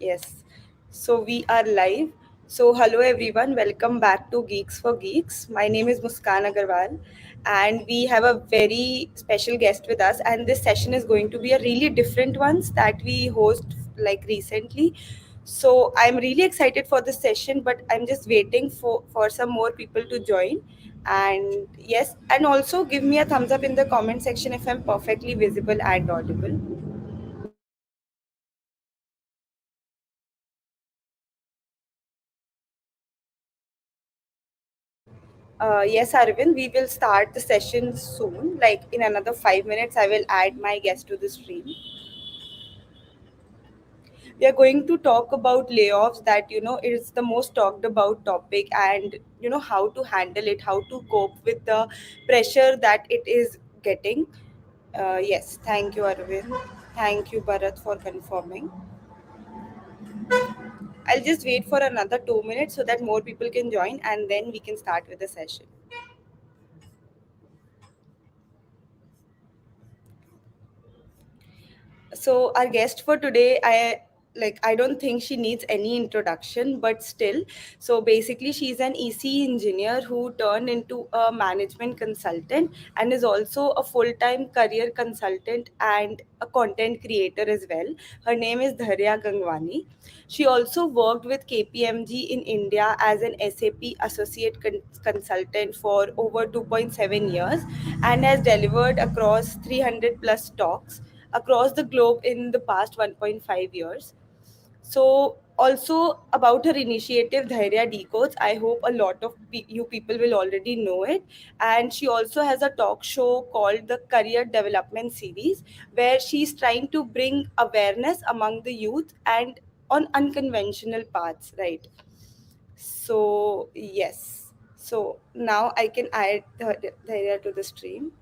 Yes. So we are live. So hello everyone, welcome back to Geeks for Geeks. My name is Muskan Agarwal and we have a very special guest with us, and this session is going to be a really different ones that we host like recently. So I'm really excited for this session, but I'm just waiting for some more people to join. And yes, and also give me a thumbs up in the comment section if I'm perfectly visible and audible. Yes, Arvind, we will start the session soon. Like in another 5 minutes, I will add my guest to the stream. We are going to talk about layoffs, that is the most talked about topic, and how to handle it, how to cope with the pressure that it is getting. Yes, thank you, Arvind. Thank you, Bharat, for confirming. I'll just wait for another 2 minutes so that more people can join, and then we can start with the session. So our guest for today, I don't think she needs any introduction, but still. So basically she's an EC engineer who turned into a management consultant and is also a full-time career consultant and a content creator as well. Her name is Dhairya Gangwani. She also worked with KPMG in India as an SAP associate consultant for over 2.7 years and has delivered across 300 plus talks across the globe in the past 1.5 years. So, also about her initiative, Dhairya Decodes, I hope a lot of you people will already know it. And she also has a talk show called the Career Development Series, where she's trying to bring awareness among the youth and on unconventional paths, right? So, yes. So, now I can add Dhairya to the stream.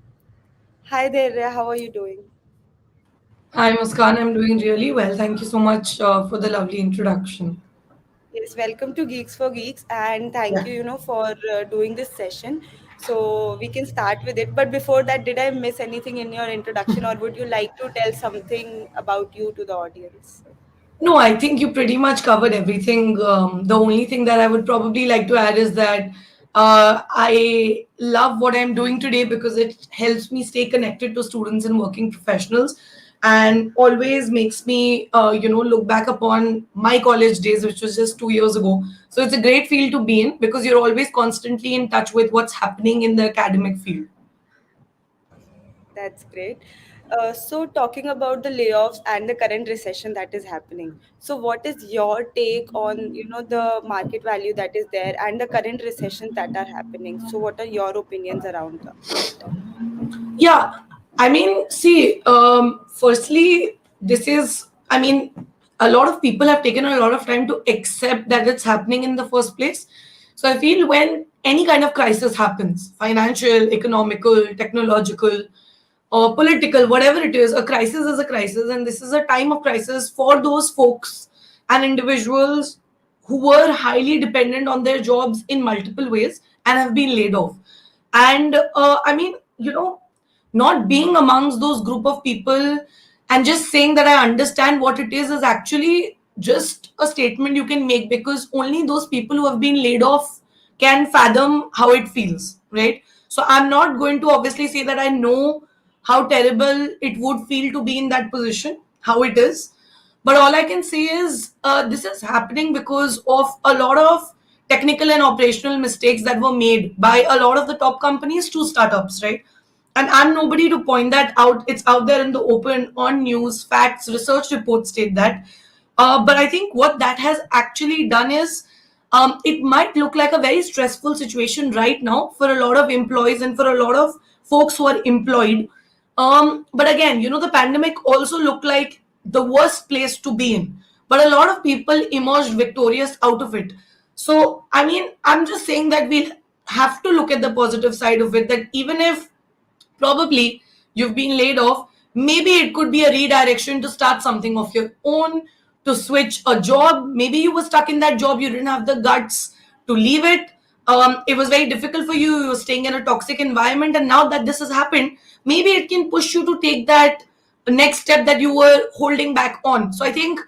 Hi, Dhairya, how are you doing? Hi, Muskan. I'm doing really well. Thank you so much for the lovely introduction. Yes, welcome to Geeks for Geeks, and thank Yeah. you, for doing this session. So we can start with it. But before that, did I miss anything in your introduction, or would you like to tell something about you to the audience? No, I think you pretty much covered everything. The only thing that I would probably like to add is that I love what I'm doing today because it helps me stay connected to students and working professionals and always makes me, look back upon my college days, which was just 2 years ago. So it's a great field to be in because you're always constantly in touch with what's happening in the academic field. That's great. So talking about the layoffs and the current recession that is happening. So what is your take on, the market value that is there and the current recessions that are happening? So what are your opinions around it? Yeah, I mean, see, firstly, I mean, a lot of people have taken a lot of time to accept that it's happening in the first place. So I feel when any kind of crisis happens, financial, economical, technological, or political, whatever it is a crisis. And this is a time of crisis for those folks and individuals who were highly dependent on their jobs in multiple ways and have been laid off. And I mean, not being amongst those group of people and just saying that I understand what it is actually just a statement you can make because only those people who have been laid off can fathom how it feels, right? So I'm not going to obviously say that I know how terrible it would feel to be in that position, how it is. But all I can say is this is happening because of a lot of technical and operational mistakes that were made by a lot of the top companies to startups, right? And I'm nobody to point that out. It's out there in the open on news, facts, research reports state that. But I think what that has actually done is it might look like a very stressful situation right now for a lot of employees and for a lot of folks who are employed. But again, the pandemic also looked like the worst place to be in. But a lot of people emerged victorious out of it. So, I mean, I'm just saying that we'll have to look at the positive side of it, that even if probably you've been laid off, maybe it could be a redirection to start something of your own, to switch a job. Maybe you were stuck in that job, you didn't have the guts to leave it. It was very difficult for you, you were staying in a toxic environment, and now that this has happened, maybe it can push you to take that next step that you were holding back on. So I think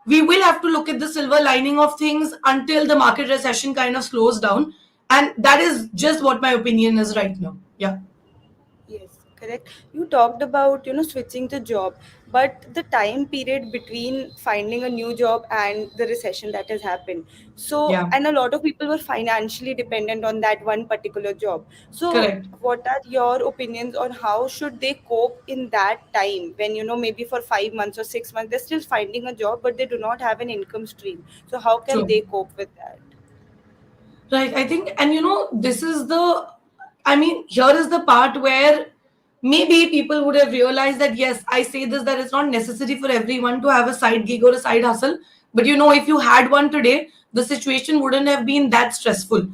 we will have to look at the silver lining of things until the market recession kind of slows down. And that is just what my opinion is right now. Yeah. Yes, correct. You talked about, switching the job, but the time period between finding a new job and the recession that has happened. So, Yeah. and a lot of people were financially dependent on that one particular job. So, Correct. what are your opinions on how should they cope in that time when, maybe for 5 months or 6 months, they're still finding a job, but they do not have an income stream. So, how can True. they cope with that? Right. I think, and this is the, I mean, here is the part where maybe people would have realized that, yes, I say this, that it's not necessary for everyone to have a side gig or a side hustle. But if you had one today, the situation wouldn't have been that stressful.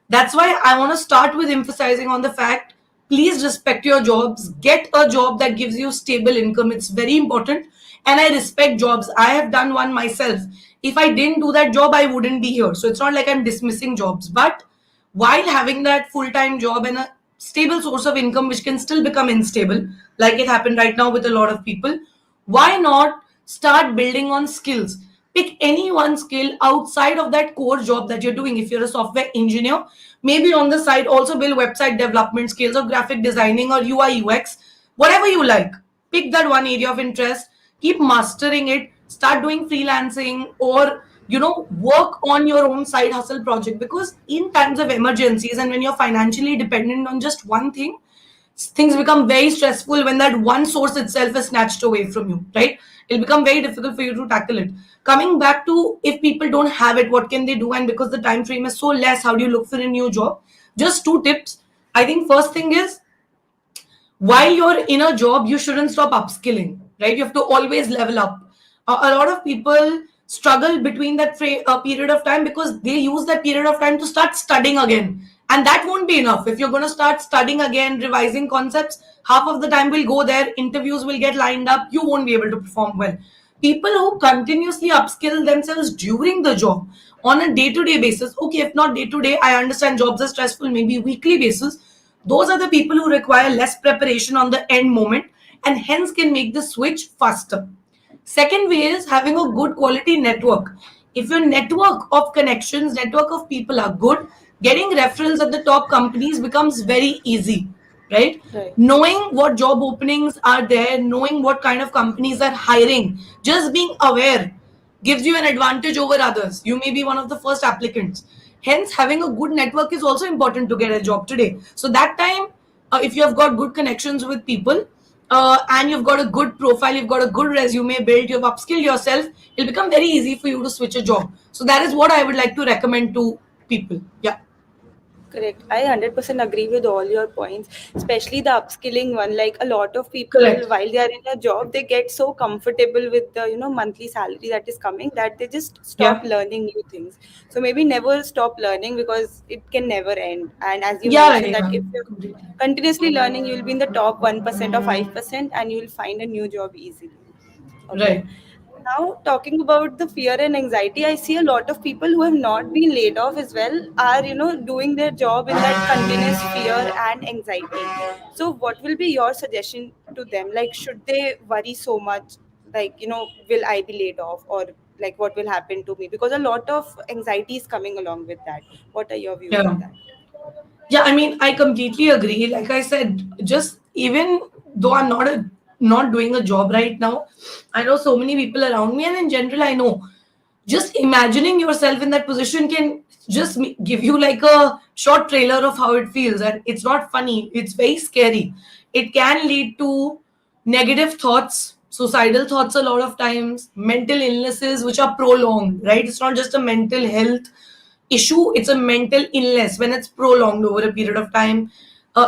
That's why I want to start with emphasizing on the fact, please respect your jobs. Get a job that gives you stable income. It's very important. And I respect jobs. I have done one myself. If I didn't do that job, I wouldn't be here. So it's not like I'm dismissing jobs. But while having that full time job and a stable source of income, which can still become unstable, like it happened right now with a lot of people, why not start building on skills? Pick any one skill outside of that core job that you're doing. If you're a software engineer, maybe on the side also build website development skills or graphic designing or UI UX, whatever you like. Pick that one area of interest, keep mastering it, start doing freelancing, or work on your own side hustle project. Because in times of emergencies and when you're financially dependent on just one thing, things become very stressful when that one source itself is snatched away from you, right? It'll become very difficult for you to tackle it. Coming back to, if people don't have it, what can they do? And because the time frame is so less, how do you look for a new job? Just two tips. I think first thing is, while you're in a job, you shouldn't stop upskilling, right? You have to always level up. A lot of people struggle between that period of time because they use that period of time to start studying again. And that won't be enough. If you're going to start studying again, revising concepts, half of the time will go there, interviews will get lined up, you won't be able to perform well. People who continuously upskill themselves during the job on a day-to-day basis, okay, if not day-to-day, I understand jobs are stressful, maybe weekly basis, those are the people who require less preparation on the end moment and hence can make the switch faster. Second way is having a good quality network. If your network of connections, network of people are good, getting referrals at the top companies becomes very easy, right? Right. Knowing what job openings are there, knowing what kind of companies are hiring, just being aware gives you an advantage over others. You may be one of the first applicants. Hence, having a good network is also important to get a job today. So that time, if you have got good connections with people, and you've got a good profile, you've got a good resume built, you've upskilled yourself, it'll become very easy for you to switch a job. So that is what I would like to recommend to people. Yeah. Correct. I 100% agree with all your points, especially the upskilling one. Like a lot of people, Correct. while they are in a job, they get so comfortable with the, monthly salary that is coming that they just stop Yeah. learning new things. So maybe never stop learning because it can never end. And as you Yeah, mentioned that Rahima. if you're Completely. continuously learning, you will be in the top 1% or 5% and you will find a new job easily. Okay. Right. Now, talking about the fear and anxiety, I see a lot of people who have not been laid off as well are, doing their job in that continuous fear and anxiety. So, what will be your suggestion to them? Like, should they worry so much? Like, will I be laid off or like what will happen to me? Because a lot of anxiety is coming along with that. What are your views on Yeah. that? Yeah, I mean, I completely agree. Like I said, just even though I'm not doing a job right now, I know so many people around me, and in general, I know just imagining yourself in that position can just give you like a short trailer of how it feels, and it's not funny. It's very scary. It can lead to negative thoughts, suicidal thoughts a lot of times, mental illnesses which are prolonged. Right? It's not just a mental health issue, it's a mental illness when it's prolonged over a period of time.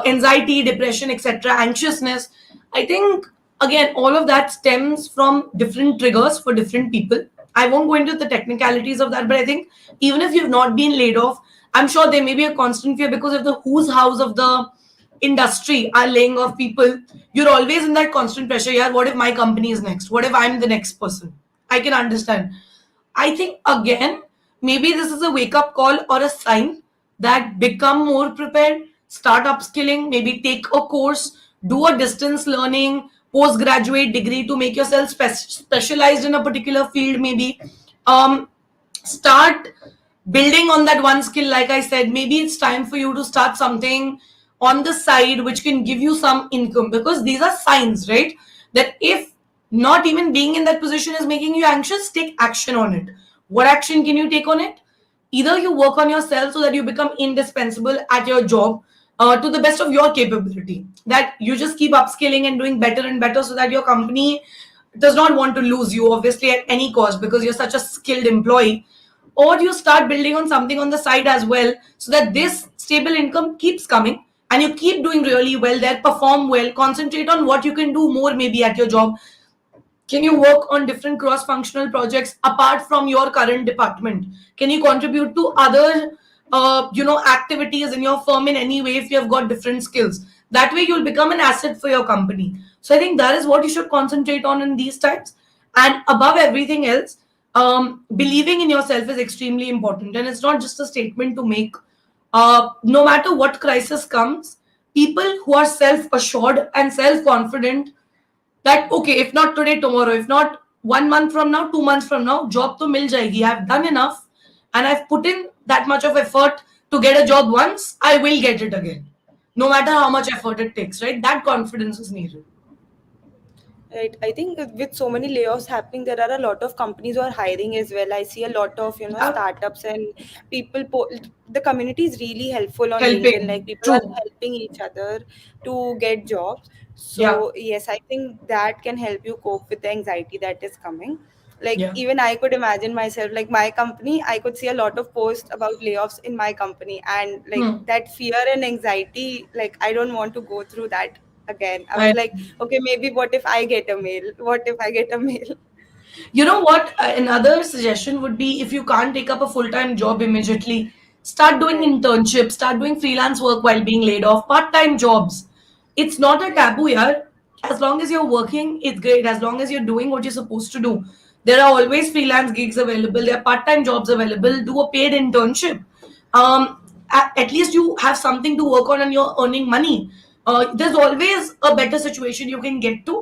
Anxiety, depression, etc., anxiousness, I think, again, all of that stems from different triggers for different people. I won't go into the technicalities of that, but I think even if you've not been laid off, I'm sure there may be a constant fear because of the who's house of the industry are laying off people. You're always in that constant pressure. Yeah, what if my company is next? What if I'm the next person? I can understand. I think, again, maybe this is a wake up call or a sign that become more prepared, start upskilling, maybe take a course, do a distance learning, postgraduate degree to make yourself specialized in a particular field, maybe. um, Start building on that one skill. Like I said, maybe it's time for you to start something on the side which can give you some income, because these are signs, right, that if not even being in that position is making you anxious, take action on it. What action can you take on it? Either you work on yourself so that you become indispensable at your job, to the best of your capability, that you just keep upskilling and doing better and better so that your company does not want to lose you, obviously, at any cost, because you're such a skilled employee. Or you start building on something on the side as well, so that this stable income keeps coming and you keep doing really well there, perform well, concentrate on what you can do more maybe at your job. Can you work on different cross functional projects apart from your current department? Can you contribute to other activities in your firm in any way if you have got different skills? That way you'll become an asset for your company. So I think that is what you should concentrate on in these times. And above everything else, believing in yourself is extremely important, and it's not just a statement to make. No matter what crisis comes, people who are self assured and self confident, that okay, if not today, tomorrow, if not 1 month from now, 2 months from now, job to mil jayegi. I've done enough and I've put in that much of effort to get a job once, I will get it again, no matter how much effort it takes, right? That confidence is needed. Right. I think with so many layoffs happening, there are a lot of companies who are hiring as well. I see a lot of, Yeah, startups and people. The community is really helpful on LinkedIn. Like helping. people are True. helping each other to get jobs. Yeah. So yes, I think that can help you cope with the anxiety that is coming. Like Yeah. even I could imagine myself, like my company, I could see a lot of posts about layoffs in my company, and like Hmm. that fear and anxiety, like I don't want to go through that again. I was I like, okay, maybe what if I get a mail? What if I get a mail? You know what? Another suggestion would be, if you can't take up a full time job immediately, start doing Right. internships, start doing freelance work while being laid off, part time jobs. It's not a Yeah. taboo, yeah. As long as you're working, it's great. As long as you're doing what you're supposed to do, there are always freelance gigs available, there are part time jobs available. Do a paid internship. At least you have something to work on and you're earning money. There's always a better situation you can get to.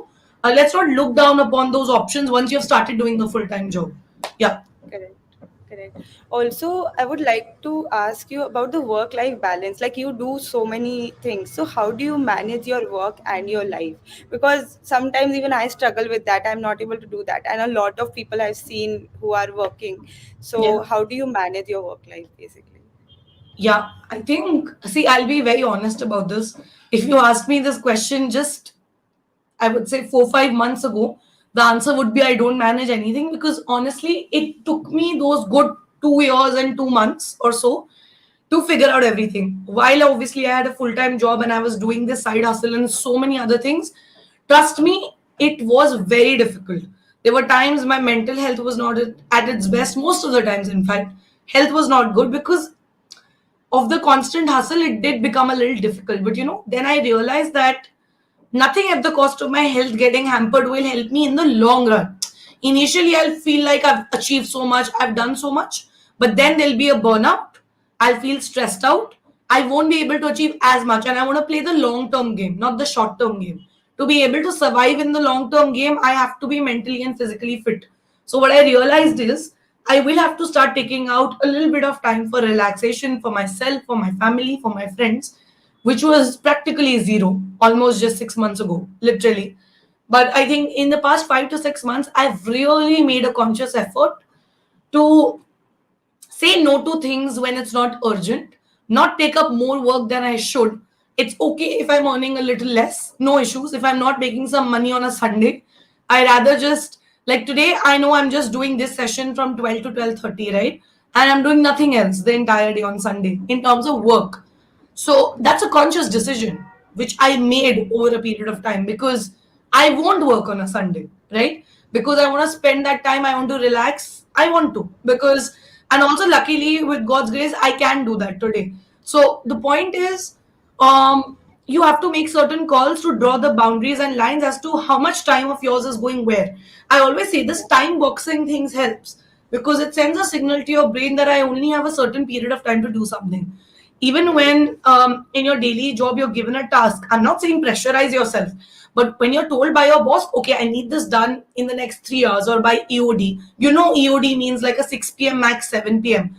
Let's not look down upon those options once you've started doing the full time job. Yeah. Correct. Correct. Also, I would like to ask you about the work life balance. Like you do so many things. So how do you manage your work and your life? Because sometimes even I struggle with that. I'm not able to do that. And a lot of people I've seen who are working. So Yeah. how do you manage your work life basically? Yeah. I think, see, I'll be very honest about this. If you asked me this question just, I would say 4 5 months ago, the answer would be I don't manage anything, because honestly, it took me those good 2 years and 2 months or so to figure out everything. While obviously I had a full time job and I was doing this side hustle and so many other things, trust me, it was very difficult. There were times my mental health was not at its best. Most of the times, in fact, health was not good because of the constant hustle. It did become a little difficult. But then I realized that nothing at the cost of my health getting hampered will help me in the long run. Initially, I'll feel like I've achieved so much, I've done so much, but then there'll be a burnout. I'll feel stressed out. I won't be able to achieve as much, and I want to play the long term game, not the short term game. To be able to survive in the long term game, I have to be mentally and physically fit. So, what I realized is I will have to start taking out a little bit of time for relaxation, for myself, for my family, for my friends, which was practically zero almost just 6 months ago, literally. But I think in the past 5 to 6 months, I've really made a conscious effort to say no to things when it's not urgent, not take up more work than I should. It's okay if I'm earning a little less, no issues. If I'm not making some money on a Sunday, I rather just, like today, I know I'm just doing this session from 12 to 12:30, right? And I'm doing nothing else the entire day on Sunday in terms of work. So that's a conscious decision which I made over a period of time, because I won't work on a Sunday, right? Because I want to spend that time, I want to relax, I want to. Because, and also luckily with God's grace, I can do that today. So the point is, you have to make certain calls to draw the boundaries and lines as to how much time of yours is going where. I always say this time boxing things helps, because it sends a signal to your brain that I only have a certain period of time to do something. Even Correct. when in your daily job you're given a task, I'm not saying pressurize yourself, But when you're told by your boss, okay, I need this done in the next 3 hours or by EOD, EOD means like a 6 p.m. max 7 p.m.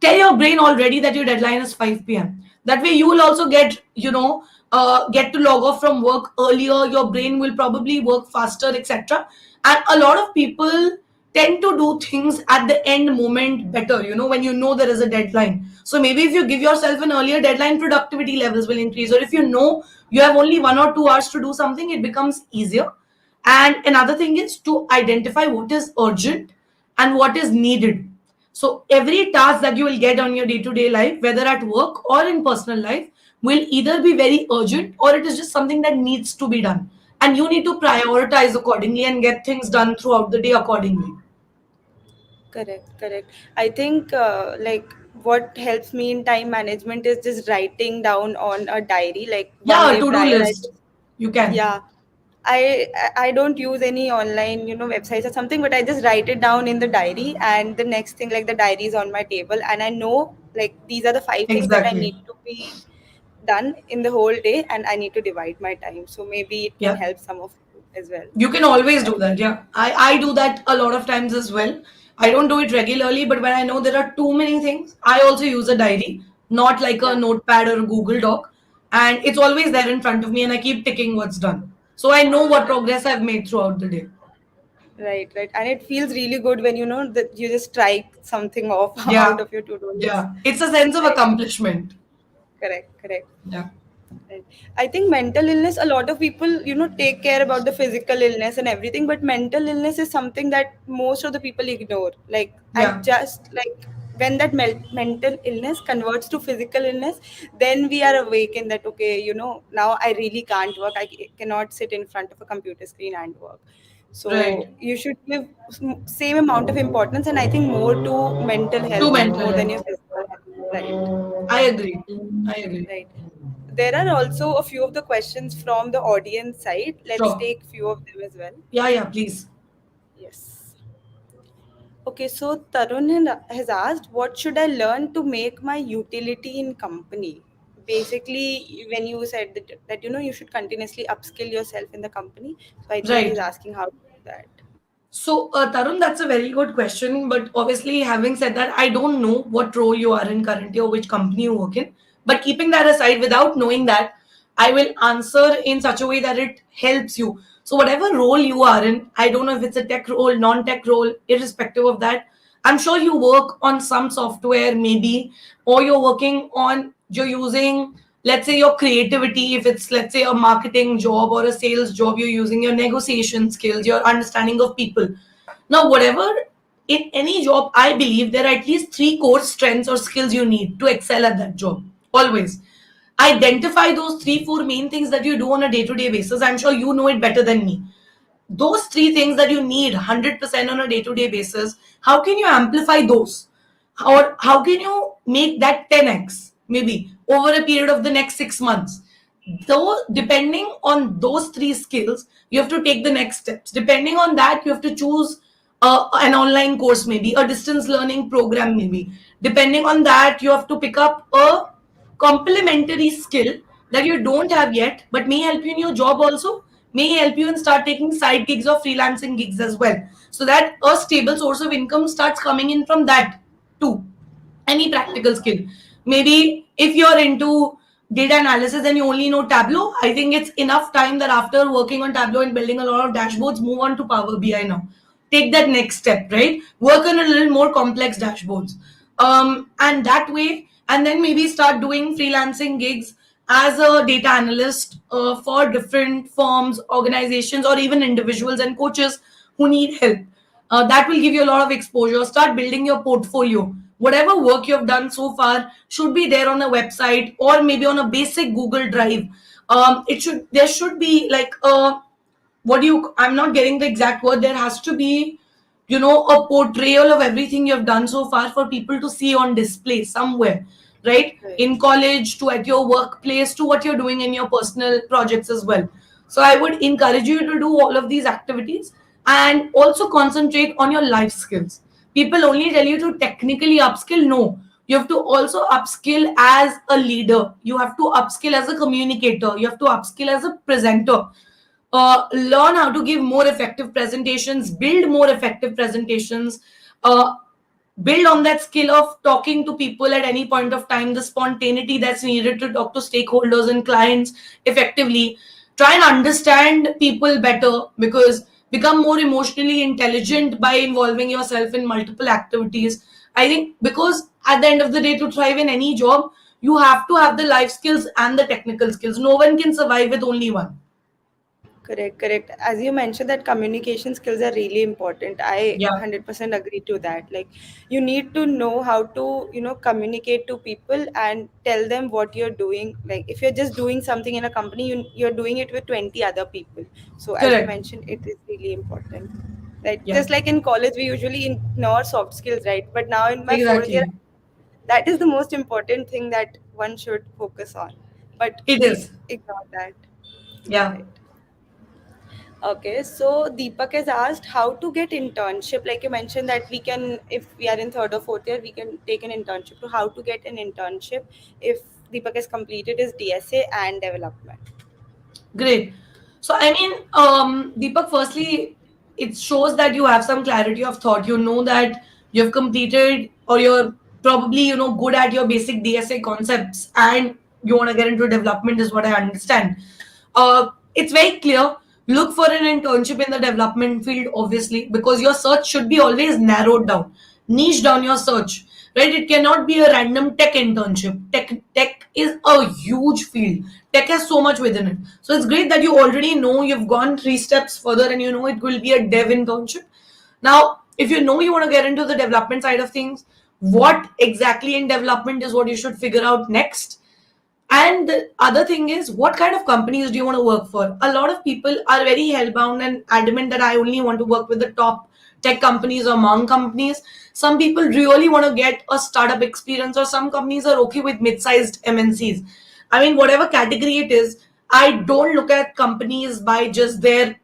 Tell your brain already that your deadline is 5 p.m. That way you will also get to log off from work earlier. Your brain will probably work faster, etc. And a lot of people tend to do things at the end moment better, when there is a deadline. So maybe if you give yourself an earlier deadline, productivity levels will increase. Or if you have only 1 or 2 hours to do something, it becomes easier. And another thing is to identify what is urgent and what is needed. So every task that you will get on your day-to-day life, whether at work or in personal life, will either be very urgent or it is just something that needs to be done. And you need to prioritize accordingly and get things done throughout the day accordingly. Correct, correct. I think like what helps me in time management is just writing down on a diary, like one Yeah, day to-do prior. list. You can. Yeah, I don't use any online websites or something, but I just write it down in the diary, and the next thing, like the diary is on my table, and I know like these are the 5 things that I Exactly. need to be done in the whole day, and I need to divide my time. So maybe it can Yeah. help some of you as well. You can always Right. do that. Yeah. I do that a lot of times as well. I don't do it regularly, but when I know there are too many things, I also use a diary, not like a Yeah. notepad or a Google Doc. And it's always there in front of me, and I keep ticking what's done. So I know what progress I've made throughout the day. Right, right. And it feels really good when you know that you just strike something off out Yeah. of your to-do list. Yeah. It's a sense of Right. accomplishment. Correct, correct. Yeah. Right. I think mental illness, a lot of people, take care about the physical illness and everything, but mental illness is something that most of the people ignore. Like, and Yeah. just like when that mental illness converts to physical illness, then we are awakened that, okay, now I really can't work. Cannot sit in front of a computer screen and work. Right. So you should give same amount of importance, and I think more to mental To health mental more than your health. physical health. Right. I agree. I agree. Right. There are also a few of the questions from the audience side. Let's Sure. take few of them as well. Yeah, yeah, please. Yes. Okay, so Tarun has asked, what should I learn to make my utility in company? Basically, when you said that you should continuously upskill yourself in the company, so I think he's Right. asking how to do that. So, Tarun, that's a very good question. But obviously, having said that, I don't know what role you are in currently or which company you work in. But keeping that aside, without knowing that, I will answer in such a way that it helps you. So, whatever role you are in, I don't know if it's a tech role, non tech role, irrespective of that, I'm sure you work on some software, maybe, or you're using, let's say, your creativity. If it's, let's say, a marketing job or a sales job, you're using your negotiation skills, your understanding of people. Now, whatever, in any job, I believe there are at least three core strengths or skills you need to excel at that job. Always. Identify those three, four main things that you do on a day to day basis. I'm sure you know it better than me. Those three things that you need 100% on a day to day basis, how can you amplify those? Or how can you make that 10x maybe over a period of the next 6 months? Though, depending on those three skills, you have to take the next steps. Depending on that, you have to choose an online course, maybe a distance learning program, maybe. Depending on that, you have to pick up a complementary skill that you don't have yet, but may help you in your job also, may help you in start taking side gigs or freelancing gigs as well. So that a stable source of income starts coming in from that too. Any practical skill. Maybe if you're into data analysis and you only know Tableau, I think it's enough time that after working on Tableau and building a lot of dashboards, move on to Power BI now. Take that next step, right? Work on a little more complex dashboards. And that way, and then maybe start doing freelancing gigs as a data analyst for different firms, organizations, or even individuals and coaches who need help. That will give you a lot of exposure. Start building your portfolio. Whatever work you've done so far should be there on a website or maybe on a basic Google Drive. There should be like a, I'm not getting the exact word. There has to be, a portrayal of everything you've done so far for people to see on display somewhere, right? Right. In college, to at your workplace, to what you're doing in your personal projects as well. So I would encourage you to do all of these activities and also concentrate on your life skills. People only tell you to technically upskill. No, you have to also upskill as a leader. You have to upskill as a communicator. You have to upskill as a presenter. Learn how to give more effective presentations, build more effective presentations, uh, build on that skill of talking to people at any point of time, the spontaneity that's needed to talk to stakeholders and clients effectively. Try and understand people better, because become more emotionally intelligent by involving yourself in multiple activities. I think because at the end of the day, to thrive in any job, you have to have the life skills and the technical skills. No one can survive with only one. Correct, correct. As you mentioned, that communication skills are really important. I Yeah, 100% agree to that. Like, you need to know how to, communicate to people and tell them what you're doing. Like, if you're just doing something in a company, you're doing it with 20 other people. So, as you correct. mentioned, it is really important. Right? Yeah, Just like in college, we usually ignore soft skills, right? But now in my fourth year, exactly. that is the most important thing that one should focus on. But It we is. ignore that. Yeah, Right. Okay, so Deepak has asked how to get internship. Like you mentioned that we can, if we are in third or fourth year, we can take an internship. So how to get an internship if Deepak has completed his DSA and development? great. So, I mean, Deepak, firstly, it shows that you have some clarity of thought. You know that you've completed, or you're probably, good at your basic DSA concepts, and you want to get into development, is what I understand. It's very clear. Look for an internship in the development field, obviously, because your search should be always narrowed down, niche down your search, right? It cannot be a random tech internship. Tech is a huge field. Tech has so much within it. So it's great that you already know, you've gone 3 steps further, and you know it will be a dev internship. Now, if you know you want to get into the development side of things, what exactly in development is what you should figure out next. And the other thing is, what kind of companies do you want to work for? A lot of people are very hellbound and adamant that I only want to work with the top tech companies or mom companies. Some people really want to get a startup experience, or some companies are okay with mid-sized MNCs. I mean, whatever category it is, I don't look at companies by just their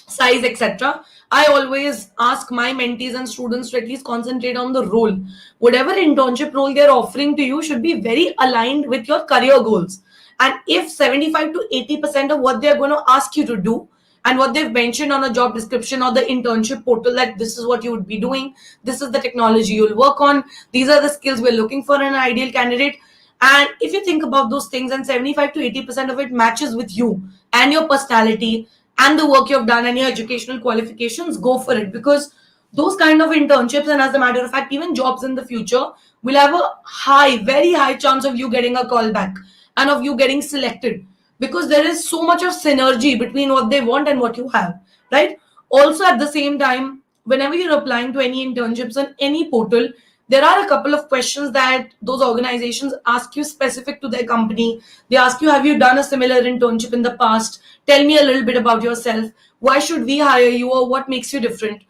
size, etc. I always ask my mentees and students to at least concentrate on the role. Whatever internship role they're offering to you should be very aligned with your career goals. And if 75 to 80% of what they're going to ask you to do, and what they've mentioned on a job description or the internship portal, that this is what you would be doing, this is the technology you'll work on, these are the skills we're looking for in an ideal candidate. And if you think about those things, and 75 to 80% of it matches with you and your personality and the work you've done and your educational qualifications, go for it. Because those kind of internships, and as a matter of fact, even jobs in the future, will have a high, very high chance of you getting a call back and of you getting selected, because there is so much of synergy between what they want and what you have, right? Also, at the same time, whenever you're applying to any internships on any portal, there are a couple of questions that those organizations ask you specific to their company. They ask you, have you done a similar internship in the past? Tell me a little bit about yourself. Why should we hire you, or what makes you different?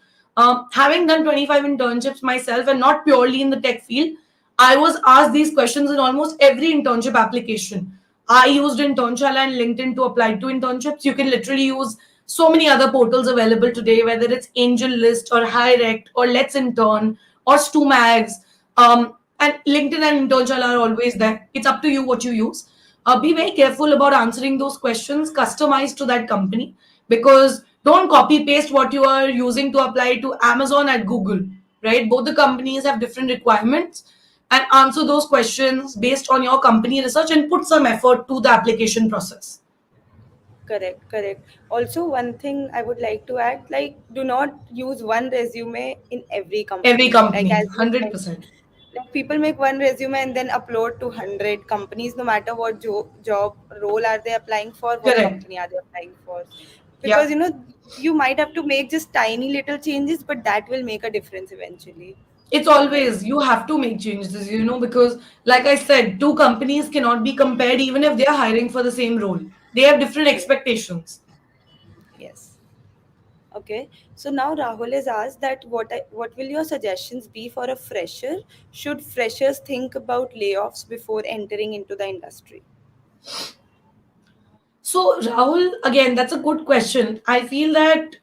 Having done 25 internships myself, and not purely in the tech field, I was asked these questions in almost every internship application. I used Internshala and LinkedIn to apply to internships. You can literally use so many other portals available today, whether it's Angel List or Hirect or Let's Intern or Stumags. And LinkedIn and Internshala are always there. It's up to you what you use. Be very careful about answering those questions customized to that company, because don't copy paste what you are using to apply to Amazon at Google, right? Both the companies have different requirements, and answer those questions based on your company research and put some effort to the application process. Correct, correct. Also, one thing I would like to add, like, do not use one resume in every Every company. Like, company, as you said, 100%. like people make one resume and then upload to 100 companies, no matter what job role are they applying for, what Correct. company are they applying for. Yeah. Because, you might have to make just tiny little changes, but that will make a difference eventually. It's always, you have to make changes, because like I said, two companies cannot be compared even if they are hiring for the same role. They have different Yes. expectations. Yes. Okay, so now Rahul has asked that what will your suggestions be for a fresher? Should freshers think about layoffs before entering into the industry? So, Rahul, again, that's a good question. I feel that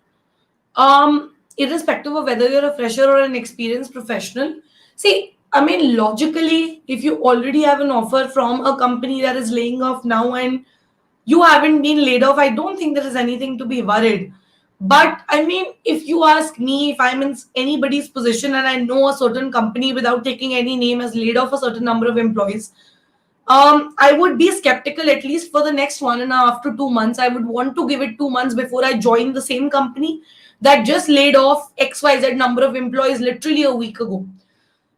irrespective of whether you're a fresher or an experienced professional, see, I mean, logically, if you already have an offer from a company that is laying off now, and you haven't been laid off, I don't think there is anything to be worried. But I mean, if you ask me, if I'm in anybody's position and I know a certain company, without taking any name, has laid off a certain number of employees, I would be skeptical at least for the next 1.5 to 2 months. I would want to give it 2 months before I join the same company that just laid off XYZ number of employees literally a week ago.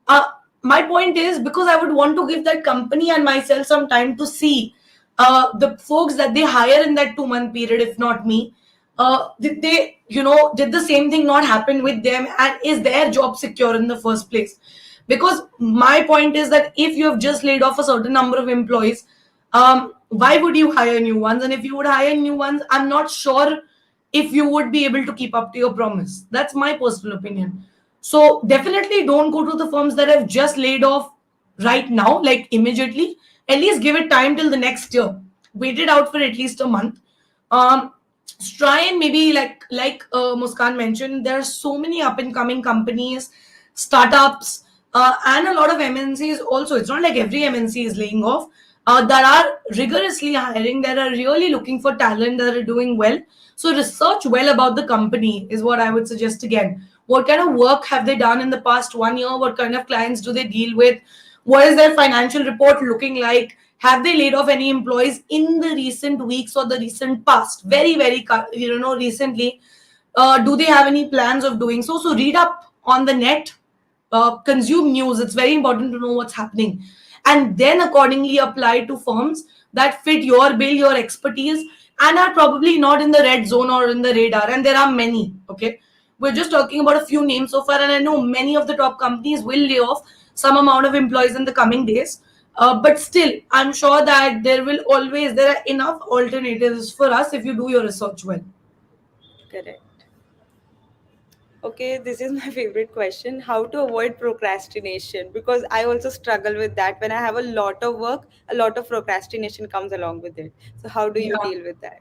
uh, my point is, because I would want to give that company and myself some time to see the folks that they hire in that 2 month period, if not me, did they, did the same thing not happen with them, and is their job secure in the first place? Because my point is that if you have just laid off a certain number of employees, why would you hire new ones? And if you would hire new ones, I'm not sure if you would be able to keep up to your promise. That's my personal opinion. So definitely don't go to the firms that have just laid off right now, like immediately. At least give it time till the next year. Wait it out for at least a month. Um, try and maybe like Muskan mentioned, there are so many up and coming companies, startups, and a lot of MNCs also. It's not like every MNC is laying off. That are rigorously hiring, that are really looking for talent, that are doing well. So research well about the company is what I would suggest again. What kind of work have they done in the past 1 year? What kind of clients do they deal with? What is their financial report looking like? Have they laid off any employees in the recent weeks or the recent past? Very, very, recently. Do they have any plans of doing so? So read up on the net, consume news. It's very important to know what's happening. And then accordingly apply to firms that fit your bill, your expertise, and are probably not in the red zone or in the radar. And there are many, okay? We're just talking about a few names so far, and I know many of the top companies will lay off some amount of employees in the coming days. But still, I'm sure that there are enough alternatives for us if you do your research well. Correct. Okay, this is my favorite question. How to avoid procrastination? Because I also struggle with that. When I have a lot of work, a lot of procrastination comes along with it. So, how do you Yeah. deal with that?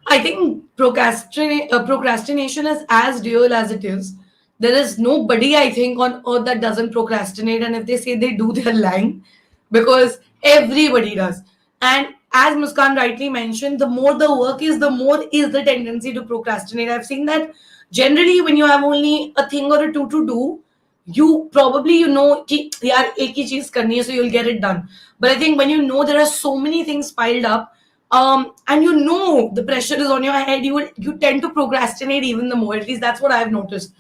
I think procrastination is as real as it is. There is nobody, I think, on earth that doesn't procrastinate. And if they say they do, they're lying, because everybody does. And as Muskan rightly mentioned, the more the work is, the more is the tendency to procrastinate. I've seen that generally when you have only a thing or a two to do, you probably कि यार एक ही चीज करनी है, so you'll get it done. But I think when you know there are so many things piled up, and the pressure is on your head, you tend to procrastinate even the more. At least that's what I've noticed.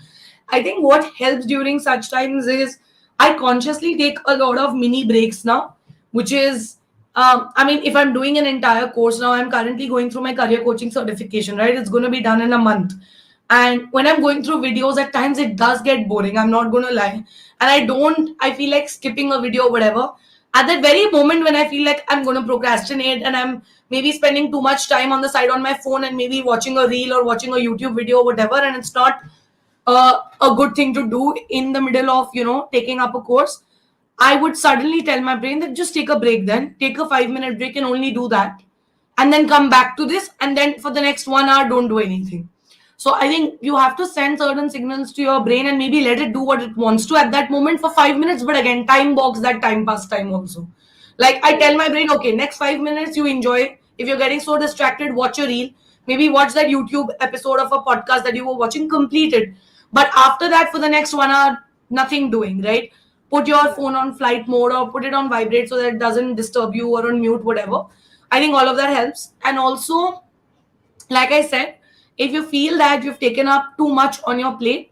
I think what helps during such times is I consciously take a lot of mini breaks now, which is I mean, if I'm doing an entire course now, I'm currently going through my career coaching certification, right? It's going to be done in a month. And when I'm going through videos, at times it does get boring. I'm not going to lie. And I feel like skipping a video or whatever. At that very moment when I feel like I'm going to procrastinate and I'm maybe spending too much time on the side on my phone and maybe watching a reel or watching a YouTube video or whatever, and it's not a good thing to do in the middle of, taking up a course, I would suddenly tell my brain that just take a break, then take a 5 minute break and only do that, and then come back to this, and then for the next 1 hour don't do anything. So I think you have to send certain signals to your brain and maybe let it do what it wants to at that moment for 5 minutes, but again, time box that time pass time also. Like I tell my brain, okay, next 5 minutes you enjoy. If you're getting so distracted, watch a reel. Maybe watch that YouTube episode of a podcast that you were watching, complete it. But after that, for the next 1 hour, nothing doing, right? Put your phone on flight mode or put it on vibrate so that it doesn't disturb you, or on mute, whatever. I think all of that helps. And also, like I said, if you feel that you've taken up too much on your plate,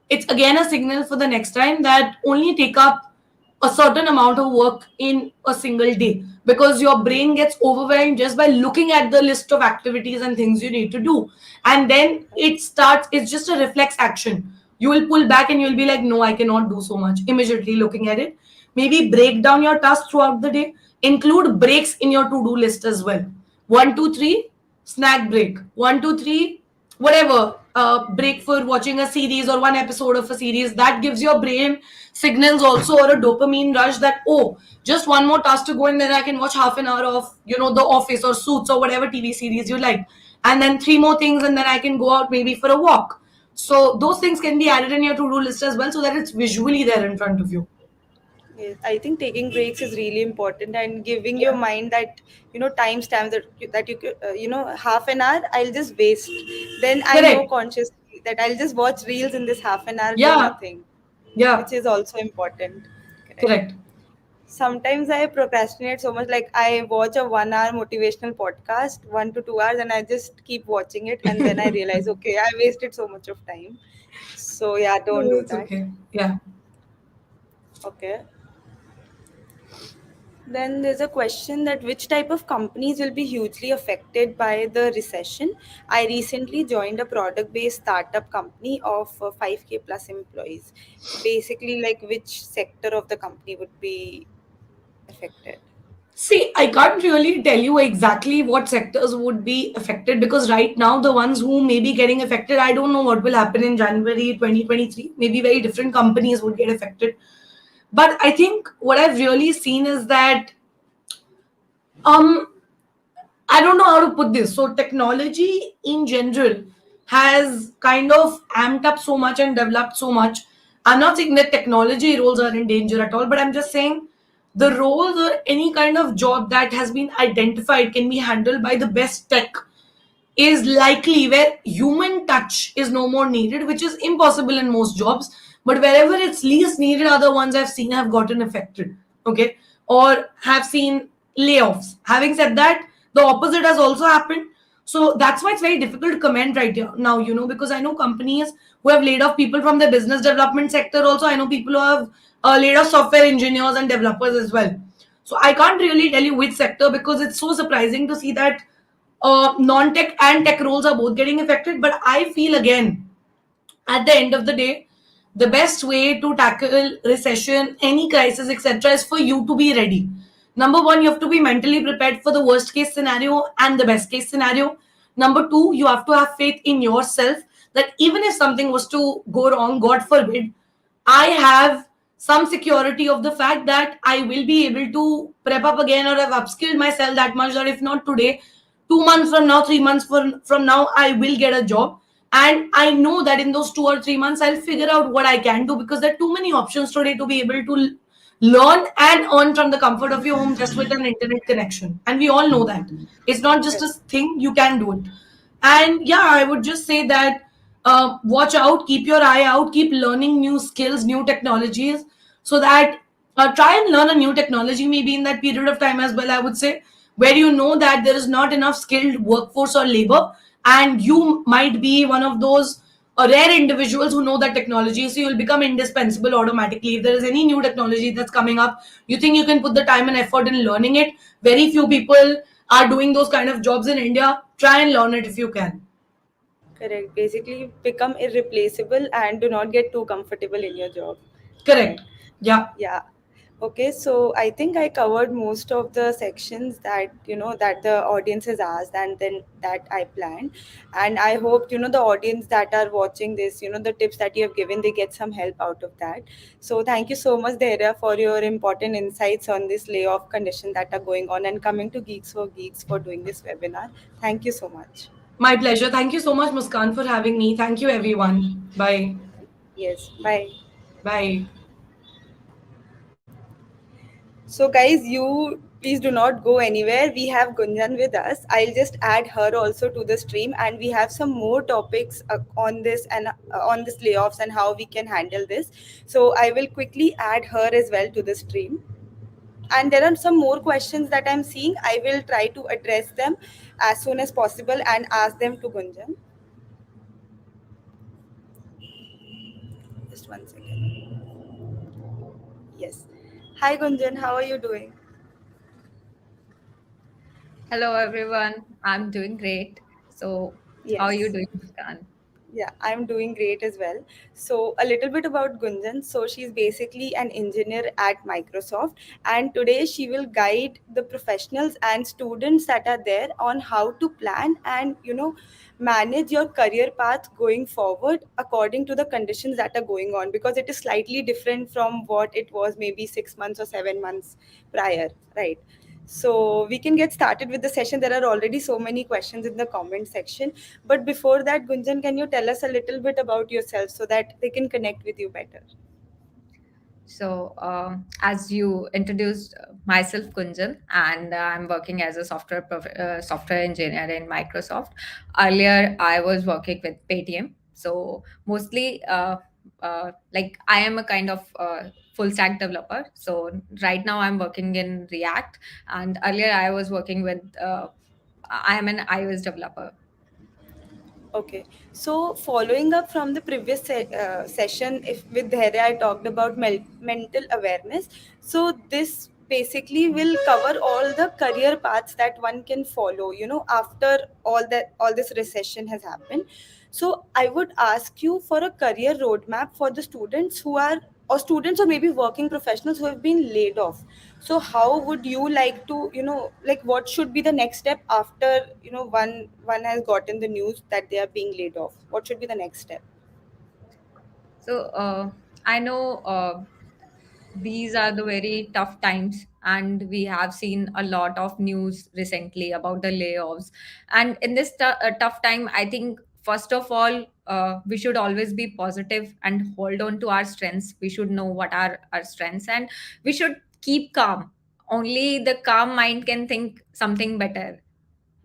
it's again a signal for the next time that only take up a certain amount of work in a single day, because your brain gets overwhelmed just by looking at the list of activities and things you need to do. And then it's just a reflex action. You will pull back and you'll be like, no, I cannot do so much immediately looking at it. Maybe break down your tasks throughout the day, include breaks in your to-do list as well. 1 2 3 snack break, 1 2 3 whatever, break for watching a series or one episode of a series. That gives your brain signals also, or a dopamine rush, that oh, just one more task to go and then I can watch half an hour of The Office or Suits or whatever TV series you like, and then three more things, and then I can go out maybe for a walk. So those things can be added in your to-do list as well, so that it's visually there in front of you. Yes, I think taking breaks is really important and giving your mind that timestamp that half an hour I'll just waste. Then I know Correct. consciously that I'll just watch reels in this half an hour, do Yeah. nothing, Yeah. which is also important. Correct. Correct. Sometimes I procrastinate so much. Like I watch a 1 hour motivational podcast, 1 to 2 hours, and I just keep watching it, and then I realize, okay, I wasted so much of time. So yeah, don't No, do it's that. okay. Yeah. Okay. Then there's a question that which type of companies will be hugely affected by the recession. I recently joined a product based startup company of 5K plus employees. Basically, like which sector of the company would be affected? See, I can't really tell you exactly what sectors would be affected because right now, the ones who may be getting affected, I don't know what will happen in January 2023. Maybe very different companies would get affected. But I think what I've really seen is that um I don't know how to put this. So technology in general has kind of amped up so much and developed so much. I'm not saying that technology roles are in danger at all, but I'm just saying the roles or any kind of job that has been identified can be handled by the best tech is likely where human touch is no more needed, which is impossible in most jobs. But wherever it's least needed, other ones I've seen have gotten affected, okay, or have seen layoffs. Having said that, the opposite has also happened. So that's why it's very difficult to comment right now, because I know companies who have laid off people from the business development sector. Also, I know people who have laid off software engineers and developers as well. So I can't really tell you which sector because it's so surprising to see that non-tech and tech roles are both getting affected. But I feel again, at the end of the day, the best way to tackle recession, any crisis, etc., is for you to be ready. Number one, you have to be mentally prepared for the worst case scenario and the best case scenario. Number two, you have to have faith in yourself that even if something was to go wrong, God forbid, I have some security of the fact that I will be able to prep up again or have upskilled myself that much that if not today, 2 months from now, 3 months from now, I will get a job. And I know that in those 2 or 3 months, I'll figure out what I can do because there are too many options today to be able to learn and earn from the comfort of your home just with an internet connection. And we all know that. It's not just a thing, you can do it. And yeah, I would just say that watch out, keep your eye out, keep learning new skills, new technologies, so that try and learn a new technology maybe in that period of time as well, I would say, where you know that there is not enough skilled workforce or labor, and you might be one of those rare individuals who know that technology, so you'll become indispensable automatically. If there is any new technology that's coming up, you think you can put the time and effort in learning it. Very few people are doing those kind of jobs in India. Try and learn it if you can. Correct. Basically, become irreplaceable and do not get too comfortable in your job. Correct. Correct. Yeah. Yeah. Okay, so I think I covered most of the sections that that the audience has asked and then that I planned. And I hope the audience that are watching this, the tips that you have given, they get some help out of that. So thank you so much, Dhairya, for your important insights on this layoff condition that are going on and coming to Geeks for Geeks for doing this webinar. Thank you so much. My pleasure. Thank you so much, Muskan, for having me. Thank you, everyone. Bye. Yes, bye. Bye. So, guys, you please do not go anywhere. We have Gunjan with us. I'll just add her also to the stream, and we have some more topics on this and on this layoffs and how we can handle this. So, I will quickly add her as well to the stream. And there are some more questions that I'm seeing. I will try to address them as soon as possible and ask them to Gunjan. Just 1 second. Yes. Hi, Gunjan. How are you doing? Hello, everyone. I'm doing great. So, how are you Yes. doing, Muskan? Yeah, I'm doing great as well. So, a little bit about Gunjan. So, she's basically an engineer at Microsoft, and today she will guide the professionals and students that are there on how to plan and manage your career path going forward according to the conditions that are going on, because it is slightly different from what it was maybe 6 months or 7 months prior, right? So we can get started with the session. There are already so many questions in the comment section. But before that, Gunjan, can you tell us a little bit about yourself so that they can connect with you better? As you introduced myself, Gunjan, and I'm working as a software engineer in Microsoft. Earlier, I was working with Paytm. So mostly, like I am a kind of full stack developer. So right now, I'm working in React, and earlier I was working with. I am an iOS developer. Okay, so following up from the previous session, if with Dhairya I talked about mental awareness. So this basically will cover all the career paths that one can follow. After all this recession has happened. So I would ask you for a career roadmap for the students who are, or students, or maybe working professionals who have been laid off. So how would you like to, like what should be the next step after, one has gotten the news that they are being laid off? What should be the next step? I know these are the very tough times, and we have seen a lot of news recently about the layoffs. And in this tough time, I think first of all, we should always be positive and hold on to our strengths. We should know what are our strengths, and we should keep calm. Only the calm mind can think something better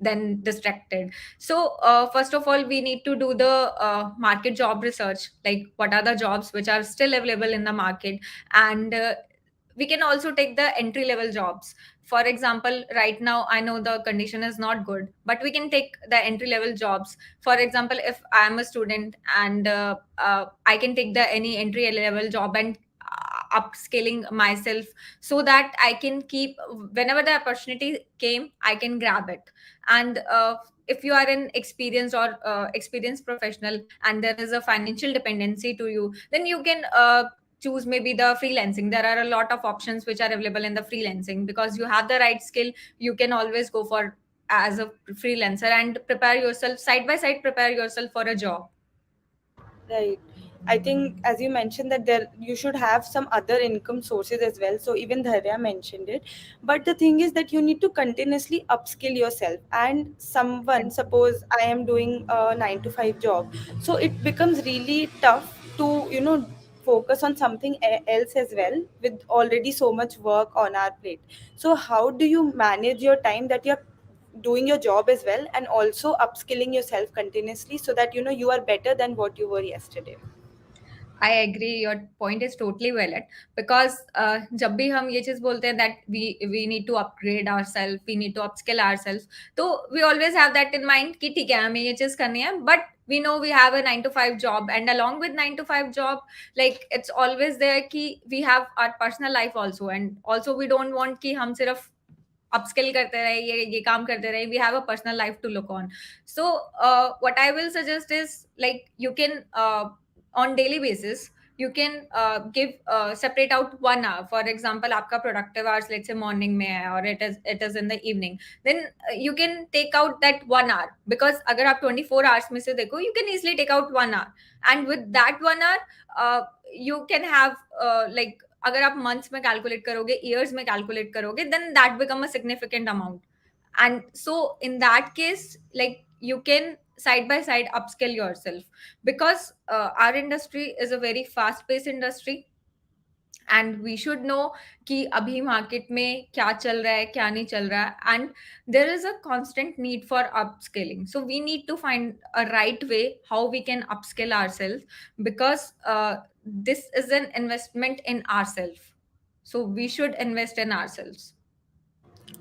than distracted. First of all, we need to do the market job research, like what are the jobs which are still available in the market. And we can also take the entry level jobs. For example, right now I know the condition is not good, but we can take the entry level jobs. For example, if I am a student, and I can take the any entry level job and upscaling myself, so that I can keep, whenever the opportunity came, I can grab it. And if you are an experienced or experienced professional, and there is a financial dependency to you, then you can choose maybe the freelancing. There are a lot of options which are available in the freelancing. Because you have the right skill, you can always go for as a freelancer and prepare yourself side by side, prepare yourself for a job. Right. I think, as you mentioned, that there you should have some other income sources as well. So even Dharya mentioned it. But the thing is that you need to continuously upskill yourself. And someone, suppose I am doing a 9 to 5 job, so it becomes really tough to, focus on something else as well, with already so much work on our plate. So how do you manage your time that you're doing your job as well, and also upskilling yourself continuously, so that you are better than what you were yesterday? I agree. Your point is totally valid. Because जब भी हम ये चीज बोलते हैं that we need to upgrade ourselves, we need to upskill ourselves, तो we always have that in mind कि ठीक है हमें ये चीज करनी है. But we know we have a 9 to 5 job, and along with 9 to 5 job, like it's always there कि we have our personal life also, and also we don't want कि हम सिर्फ upskill करते रहे, ये काम करते रहे. We have a personal life to look on. So what I will suggest is, like, you can on daily basis, you can give separate out 1 hour. For example, आपका productive hours, let's say morning में है, or it is in the evening, then you can take out that 1 hour. Because अगर आप 24 hours में से देखो, you can easily take out 1 hour. And with that 1 hour, you can have like, अगर आप months में calculate करोगे, years में calculate करोगे, then that become a significant amount. And so in that case, like, you can side by side upskill yourself. Because our industry is a very fast paced industry, and we should know कि अभी market में क्या चल रहा है, क्या नहीं चल रहा है. And there is a constant need for upscaling. So we need to find a right way how we can upskill ourselves. Because this is an investment in ourselves. So we should invest in ourselves.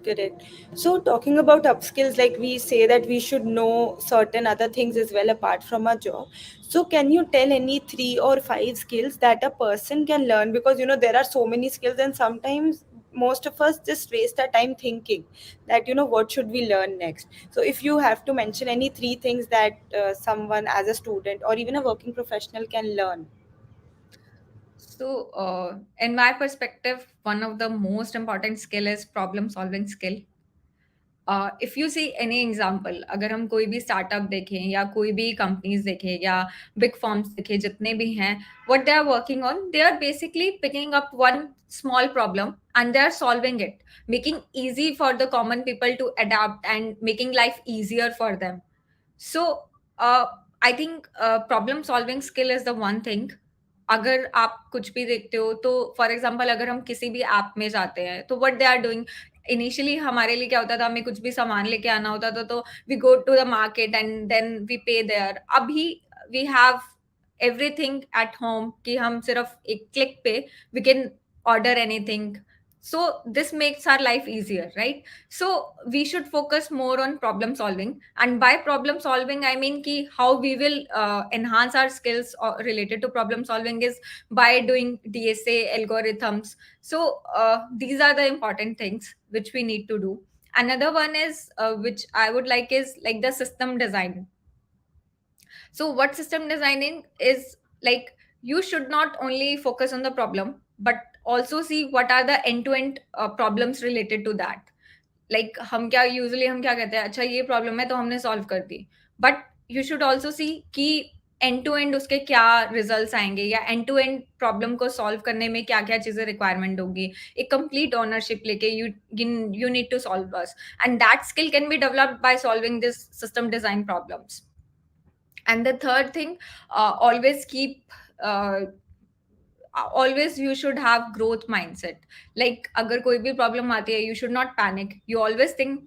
Correct. So talking about upskills, like we say that we should know certain other things as well apart from our job. So can you tell any 3 or 5 skills that a person can learn? Because there are so many skills, and sometimes most of us just waste our time thinking that what should we learn next. So if you have to mention any 3 things that someone as a student or even a working professional can learn. In my perspective, one of the most important skill is problem solving skill. If you see any example, अगर हम कोई भी startup देखें या कोई भी companies देखें या बिग फर्म्स देखें, जितने भी हैं, what they are working on, they are basically picking up one small problem and they are solving it, making easy for the common people to adapt and making life easier for them. So uh, I think problem solving skill is the one thing. अगर आप कुछ भी देखते हो तो for example अगर हम किसी भी ऐप में जाते हैं तो what they are doing, initially हमारे लिए क्या होता था, हमें कुछ भी सामान लेके आना होता था तो we go to the market and then we pay there. अभी we have everything at home कि हम सिर्फ एक क्लिक पे we can order anything. So this makes our life easier, right? So we should focus more on problem solving, and by problem solving I mean ki how we will enhance our skills related to problem solving is by doing DSA algorithms. So these are the important things which we need to do. Another one is which I would like is like the system design. So what system designing is like, you should not only focus on the problem but also see what are the end to end problems related to that. Like हम क्या usually हम क्या कहते हैं, अच्छा ये problem है तो हमने सॉल्व कर दी, but you should also see कि एंड टू एंड उसके क्या रिजल्ट्स आएंगे, या एंड टू एंड प्रॉब्लम को सॉल्व करने में क्या क्या चीजें रिक्वायरमेंट होगी, एक कंप्लीट ओनरशिप लेके यू नीड टू सॉल्व बस, and that skill can be developed by solving this system design problems. And the third thing, always keep always you should have growth mindset. Like agar koi bhi problem aati hai, you should not panic. You always think,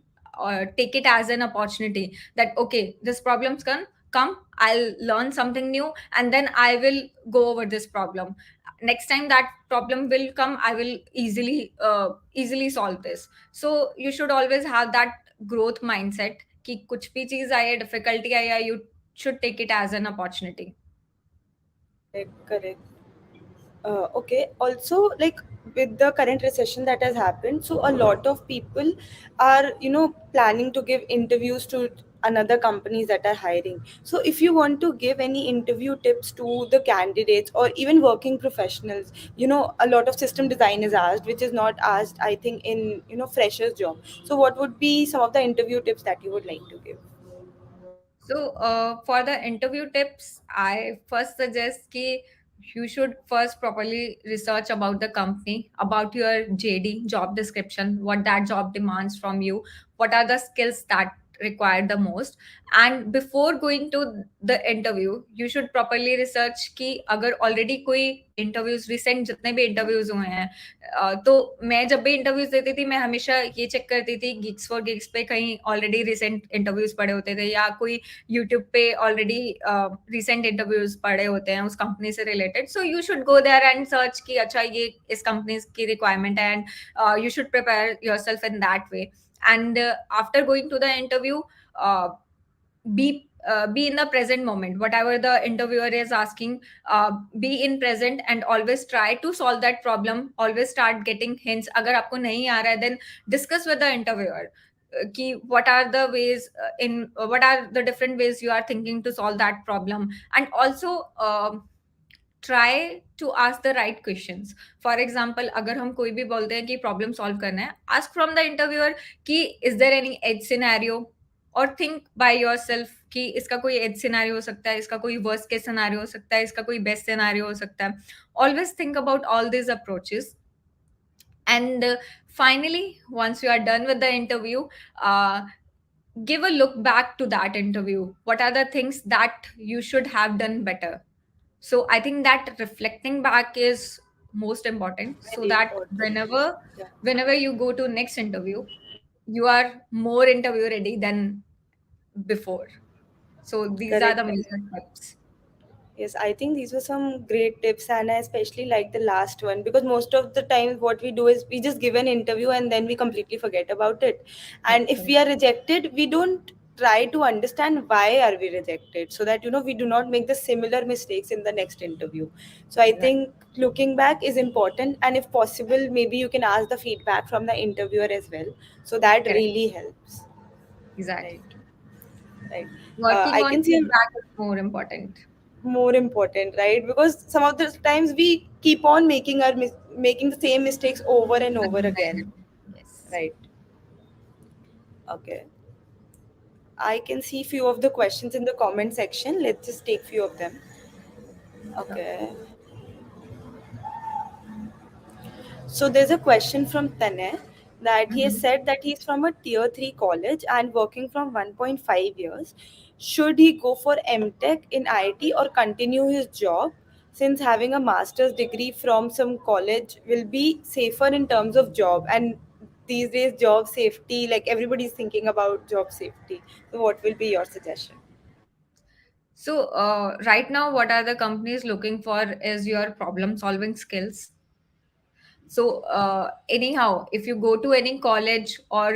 take it as an opportunity that okay, this problem's come, I'll learn something new and then I will go over this problem. Next time that problem will come, I will easily solve this. So you should always have that growth mindset कि कुछ भी चीज आए, difficulty आए, you should take it as an opportunity. Correct. Okay. Also, like with the current recession that has happened, so a lot of people are, planning to give interviews to another companies that are hiring. So, if you want to give any interview tips to the candidates or even working professionals, a lot of system design is asked, which is not asked, I think, in freshers job. So, what would be some of the interview tips that you would like to give? So, for the interview tips, I first suggest कि you should first properly research about the company, about your JD, job description, what that job demands from you, what are the skills that require the most. And before going to the interview, you should properly research कि अगर already कोई interviews, recent जितने भी interviews हुए हैं, तो मैं जब भी इंटरव्यूज देती थी मैं हमेशा ये चेक करती थी गिग्स फॉर गिग्स पे कहीं ऑलरेडी रिसेंट इंटरव्यूज पड़े होते थे, या कोई यूट्यूब पे ऑलरेडी रिसेंट इंटरव्यूज पड़े होते हैं उस कंपनी से related. So you should go there and search कि अच्छा ये इस कंपनी की रिक्वायरमेंट है, and you should prepare yourself in that way. And after going to the interview, be in the present moment, whatever the interviewer is asking, be in present and always try to solve that problem. Always start getting hints. अगर आपको नहीं आ रहा है, then discuss with the interviewer कि what are the ways what are the different ways you are thinking to solve that problem. And also try to ask the right questions. For example, अगर हम कोई भी बोलते हैं कि problem solve करना है, ask from the interviewer कि is there any edge scenario, और think by yourself कि इसका कोई edge scenario हो सकता है, इसका कोई worst case scenario हो सकता है, इसका कोई best scenario हो सकता है. Always think about all these approaches. And finally, once you are done with the interview, give a look back to that interview. What are the things that you should have done better? So I think that reflecting back is most important, so Very that important. whenever Yeah. whenever you go to next interview, you are more interview ready than before. So these are Correct. the Correct. major tips. Yes, I think these were some great tips, and I especially like the last one because most of the time, what we do is we just give an interview and then we completely forget about it. Yes, And if we correct. are rejected, we don't try to understand why are we rejected, so that we do not make the similar mistakes in the next interview. So I Right. think looking back is important, and if possible, maybe you can ask the feedback from the interviewer as well. So that Correct. really helps. Right. Exactly. Right. Working I on can see feedback is more important. more important, right? Because some of the times we keep on making the same mistakes over and over Again, again, again. Yes. right? Okay, I can see few of the questions in the comment section. Let's just take few of them. Sure. Okay, so there's a question from Tane that he has Mhm. said that he's from a tier 3 college and working from 1.5 years. Should he go for MTech in IT or continue his job since having a master's degree from some college will be safer in terms of job. And these days, job safety, like everybody's thinking about job safety. So, what will be your suggestion? So, right now, what are the companies looking for is your problem solving skills. So, anyhow, if you go to any college or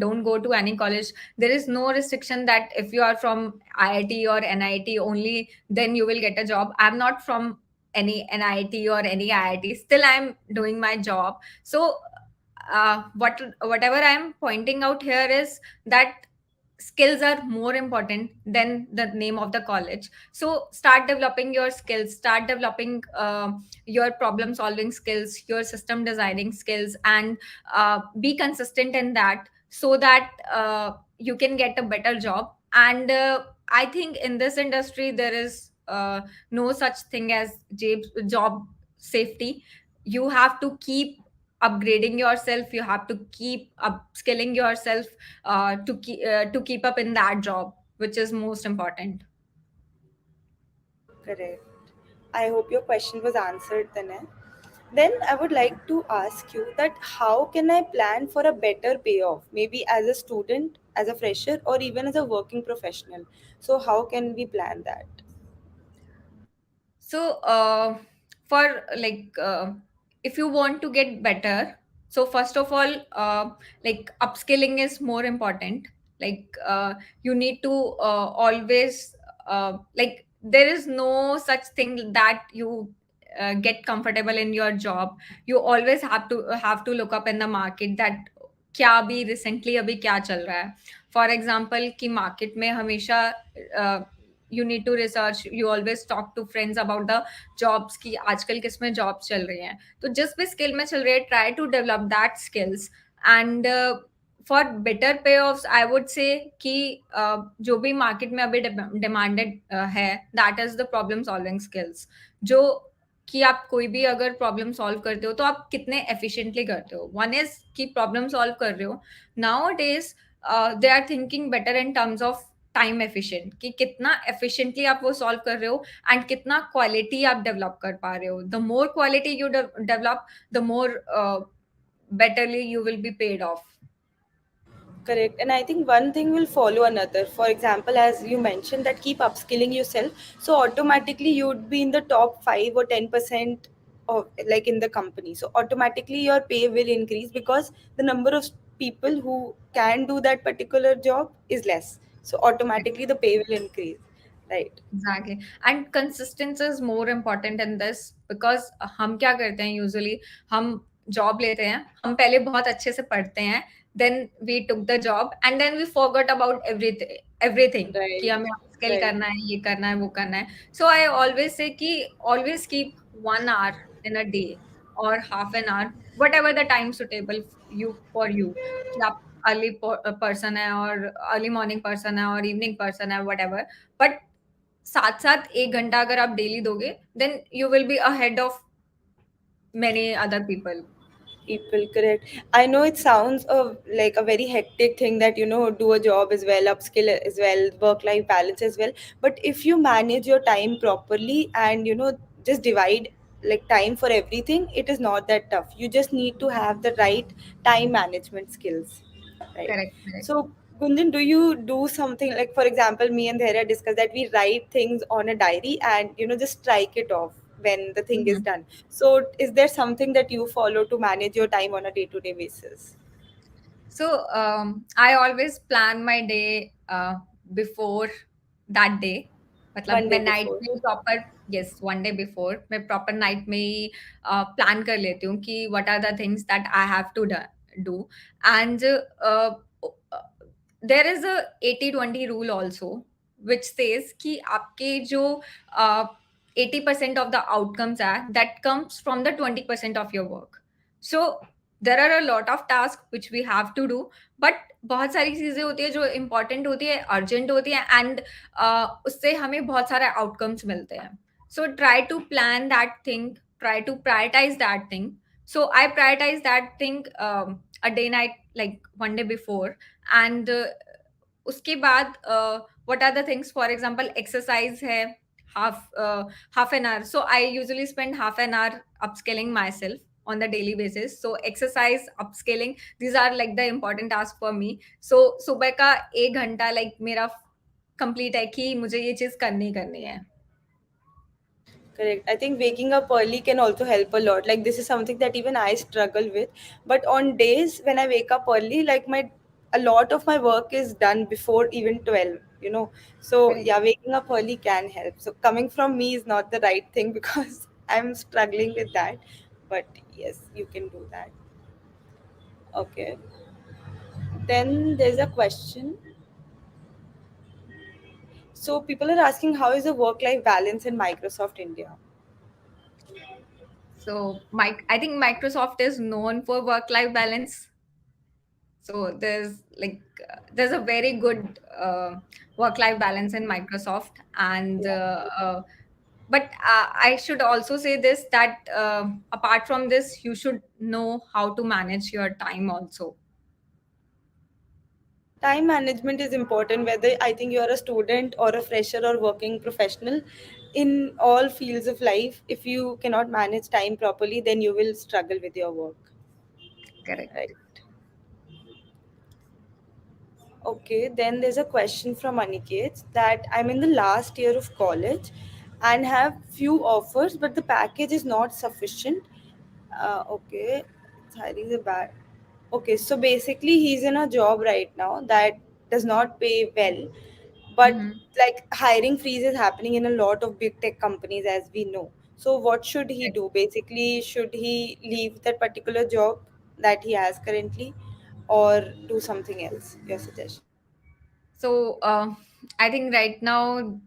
don't go to any college, there is no restriction that if you are from IIT or NIT only, then you will get a job. I'm not from any NIT or any IIT. Still, I'm doing my job. So, whatever I'm pointing out here is that skills are more important than the name of the college. So start developing your skills, start developing your problem solving skills, your system designing skills, and be consistent in that so that you can get a better job. And I think in this industry there is no such thing as job safety. You have to keep upgrading yourself, you have to keep upskilling yourself to keep up in that job, which is most important. Correct. I hope your question was answered, Tanay. Then I would like to ask you that how can I plan for a better payoff, maybe as a student, as a fresher, or even as a working professional? So how can we plan that? So, for like, if you want to get better, so first of all, like upskilling is more important. Like, you need to always like there is no such thing that you get comfortable in your job. You always have to look up in the market that क्या अभी recently अभी क्या चल रहा है. For example कि market में हमेशा you need to research, you always talk to friends about the jobs की आजकल किस में जॉब्स चल रही हैं. तो जिस भी स्किल में चल रही है, try to develop that skills. And for better payoffs I would say कि जो भी मार्केट में अभी डिमांडेड है, that is the problem solving skills. जो कि आप कोई भी अगर प्रॉब्लम सॉल्व करते हो तो आप कितने एफिशिएंटली करते हो. वन इज कि प्रॉब्लम सॉल्व कर रहे हो. Nowadays they are thinking better in terms of time efficient, कि कितना एफिशिएंटली आप वो सॉल्व कर रहे हो एंड कितना क्वालिटी आप डेवलप कर पा रहे हो. The more quality you develop, the more betterly you will be paid of. Correct. And I think one thing will follow another. For example, as you mentioned, that keep upskilling yourself. So automatically you would be in the top 5 or 10% of like in the company. So automatically your pay will increase because the number of people who can do that particular job is less. So automatically the pay will increase. Right. Exactly. And consistency is more important in this because हम क्या करते हैं usually, हम job लेते हैं, हम पहले बहुत अच्छे से पढ़ते हैं, then we took the job and then we forgot about everything कि Right. हमें स्किल Right. करना है, ये करना है, वो करना है. सो आई ऑलवेज से कि always keep 1 hour in a day और half an hour, whatever the time suitable you for you, कि आप अर्ली पर्सन है और अर्ली मॉर्निंग पर्सन है और इवनिंग पर्सन है, वट एवर. बट साथ साथ 1 घंटा अगर आप डेली दोगे, then you will be ahead of many other people. People, correct. I know it sounds like a very hectic thing that do a job as well, upskill as well, work life balance as well. But if you manage your time properly and just divide like time for everything, it is not that tough. You just need to have the right time management skills, right? Correct, correct. So Gunjan, do you do something like, for example, me and Dhairya discussed that we write things on a diary and just strike it off when the thing is done. So, is there something that you follow to manage your time on a day-to-day basis? So I always plan my day before that day. मतलब One day मैं night before. में ही proper, yes, 1 day before मैं proper night में ही plan कर लेती हूँ कि what are the things that I have to do. And there is a 80-20 rule also which says कि आपके जो 80% ऑफ द आउटकम्स है, that comes from the 20% of your work. So there are a lot of task which we have to do, but बहुत सारी चीजें होती है जो इम्पोर्टेंट होती है, अर्जेंट होती है, एंड उससे हमें बहुत सारे आउटकम्स मिलते हैं. So try to plan that thing, try to prioritize that thing. So I prioritize that thing a day night, like 1 day before. And उसके बाद what are the things, for example exercise है, half an hour. So I usually spend half an hour upskilling myself on the daily basis. So exercise, upskilling, these are like the important task for me. So सुबह का 1 घंटा like मेरा complete है कि मुझे ये चीज करनी करनी है. Correct. I think waking up early can also help a lot. Like this is something that even I struggle with. But on days when I wake up early, like my a lot of my work is done before even 12, you know. So Correct. yeah, waking up early can help. So coming from me is not the right thing because I'm struggling with that. But yes, you can do that. Okay. Then there's a question. So people are asking how is the work-life balance in Microsoft India? So Mike, I think Microsoft is known for work-life balance. So there's a very good work-life balance in Microsoft, and Yeah. but I should also say this that apart from this, you should know how to manage your time also. Time management is important whether I think you're a student or a fresher or working professional in all fields of life. If you cannot manage time properly, then you will struggle with your work, Correct. right? Okay, then there's a question from Aniket that I'm in the last year of college and have few offers, but the package is not sufficient. Okay, it's hiring the bad. Okay, so basically he's in a job right now that does not pay well, but Mhm. like hiring freeze is happening in a lot of big tech companies as we know. So what should he do? Basically, should he leave that particular job that he has currently or do something else? Your suggestion. So I think right now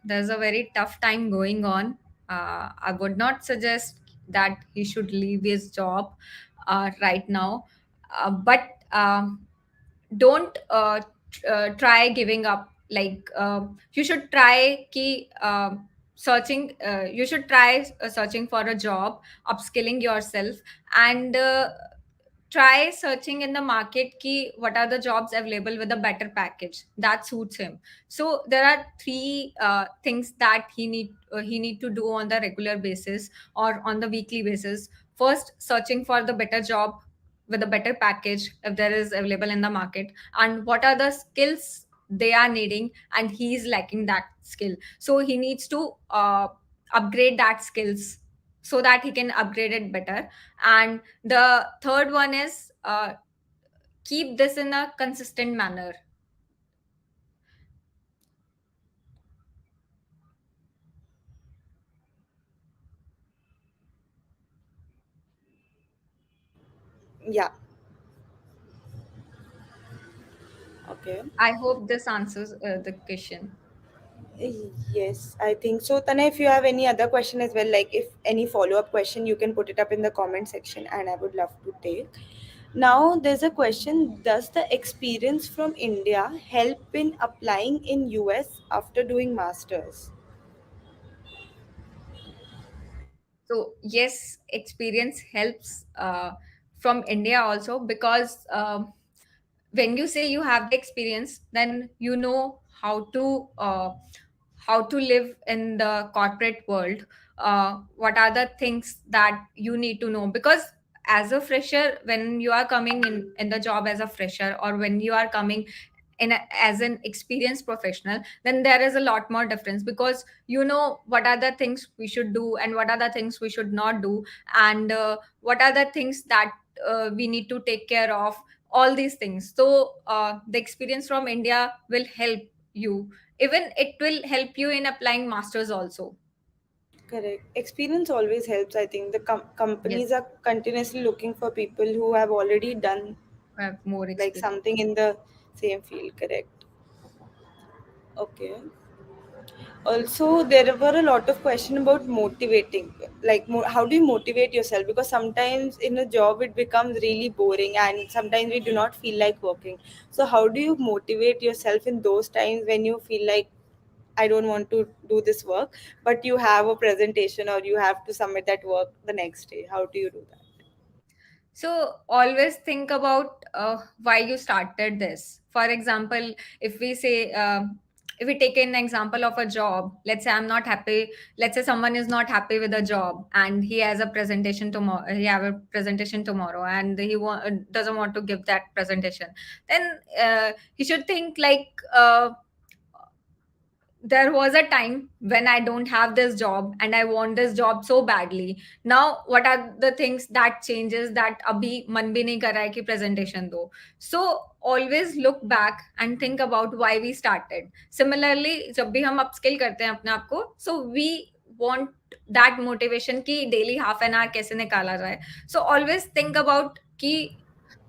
there's a very tough time going on. I would not suggest that he should leave his job right now, but don't try giving up. Like you should try searching. You should try searching for a job, upskilling yourself, and try searching in the market ki what are the jobs available with a better package that suits him. So there are three things that he need to do on the regular basis or on the weekly basis. First, searching for the better job with a better package if there is available in the market, and what are the skills they are needing and he is lacking that skill, so he needs to upgrade that skills so that he can upgrade it better. And the third one is keep this in a consistent manner. Yeah. Okay. I hope this answers the question. Yes, I think so. Tana, if you have any other question as well, like if any follow up question, you can put it up in the comment section and I would love to take. Now, there's a question. Does the experience from India help in applying in US after doing masters? So yes, experience helps from India also, because when you say you have the experience, then you know how to live in the corporate world. What are the things that you need to know? Because as a fresher, when you are coming in the job as a fresher, or when you are coming as an experienced professional, then there is a lot more difference, because you know what are the things we should do and what are the things we should not do, and what are the things that we need to take care of, all these things. So the experience from India will help you. Even it will help you in applying masters also. Correct. Experience always helps. I think the Yes, companies are continuously looking for people who have already done have more like experience. something in the same field. Correct. Okay. Also, there were a lot of questions about motivating. Like, how do you motivate yourself? Because sometimes in a job it becomes really boring, and sometimes we do not feel like working. So, how do you motivate yourself in those times when you feel like I don't want to do this work, but you have a presentation or you have to submit that work the next day? How do you do that? So always think about why you started this. For example, if we say if we take an example of a job, let's say I'm not happy, let's say someone is not happy with a job and he has a presentation tomorrow, he have a presentation tomorrow and doesn't want to give that presentation, then he should think like, there was a time when I don't have this job and I want this job so badly. Now, what are the things that changes that abhi man bhi nahi kar raha hai ki presentation do? So always look back and think about why we started. Similarly, जब भी हम upskill करते हैं अपने आप को, so we want that motivation कि daily half an hour कैसे निकाला जाए. So always think about कि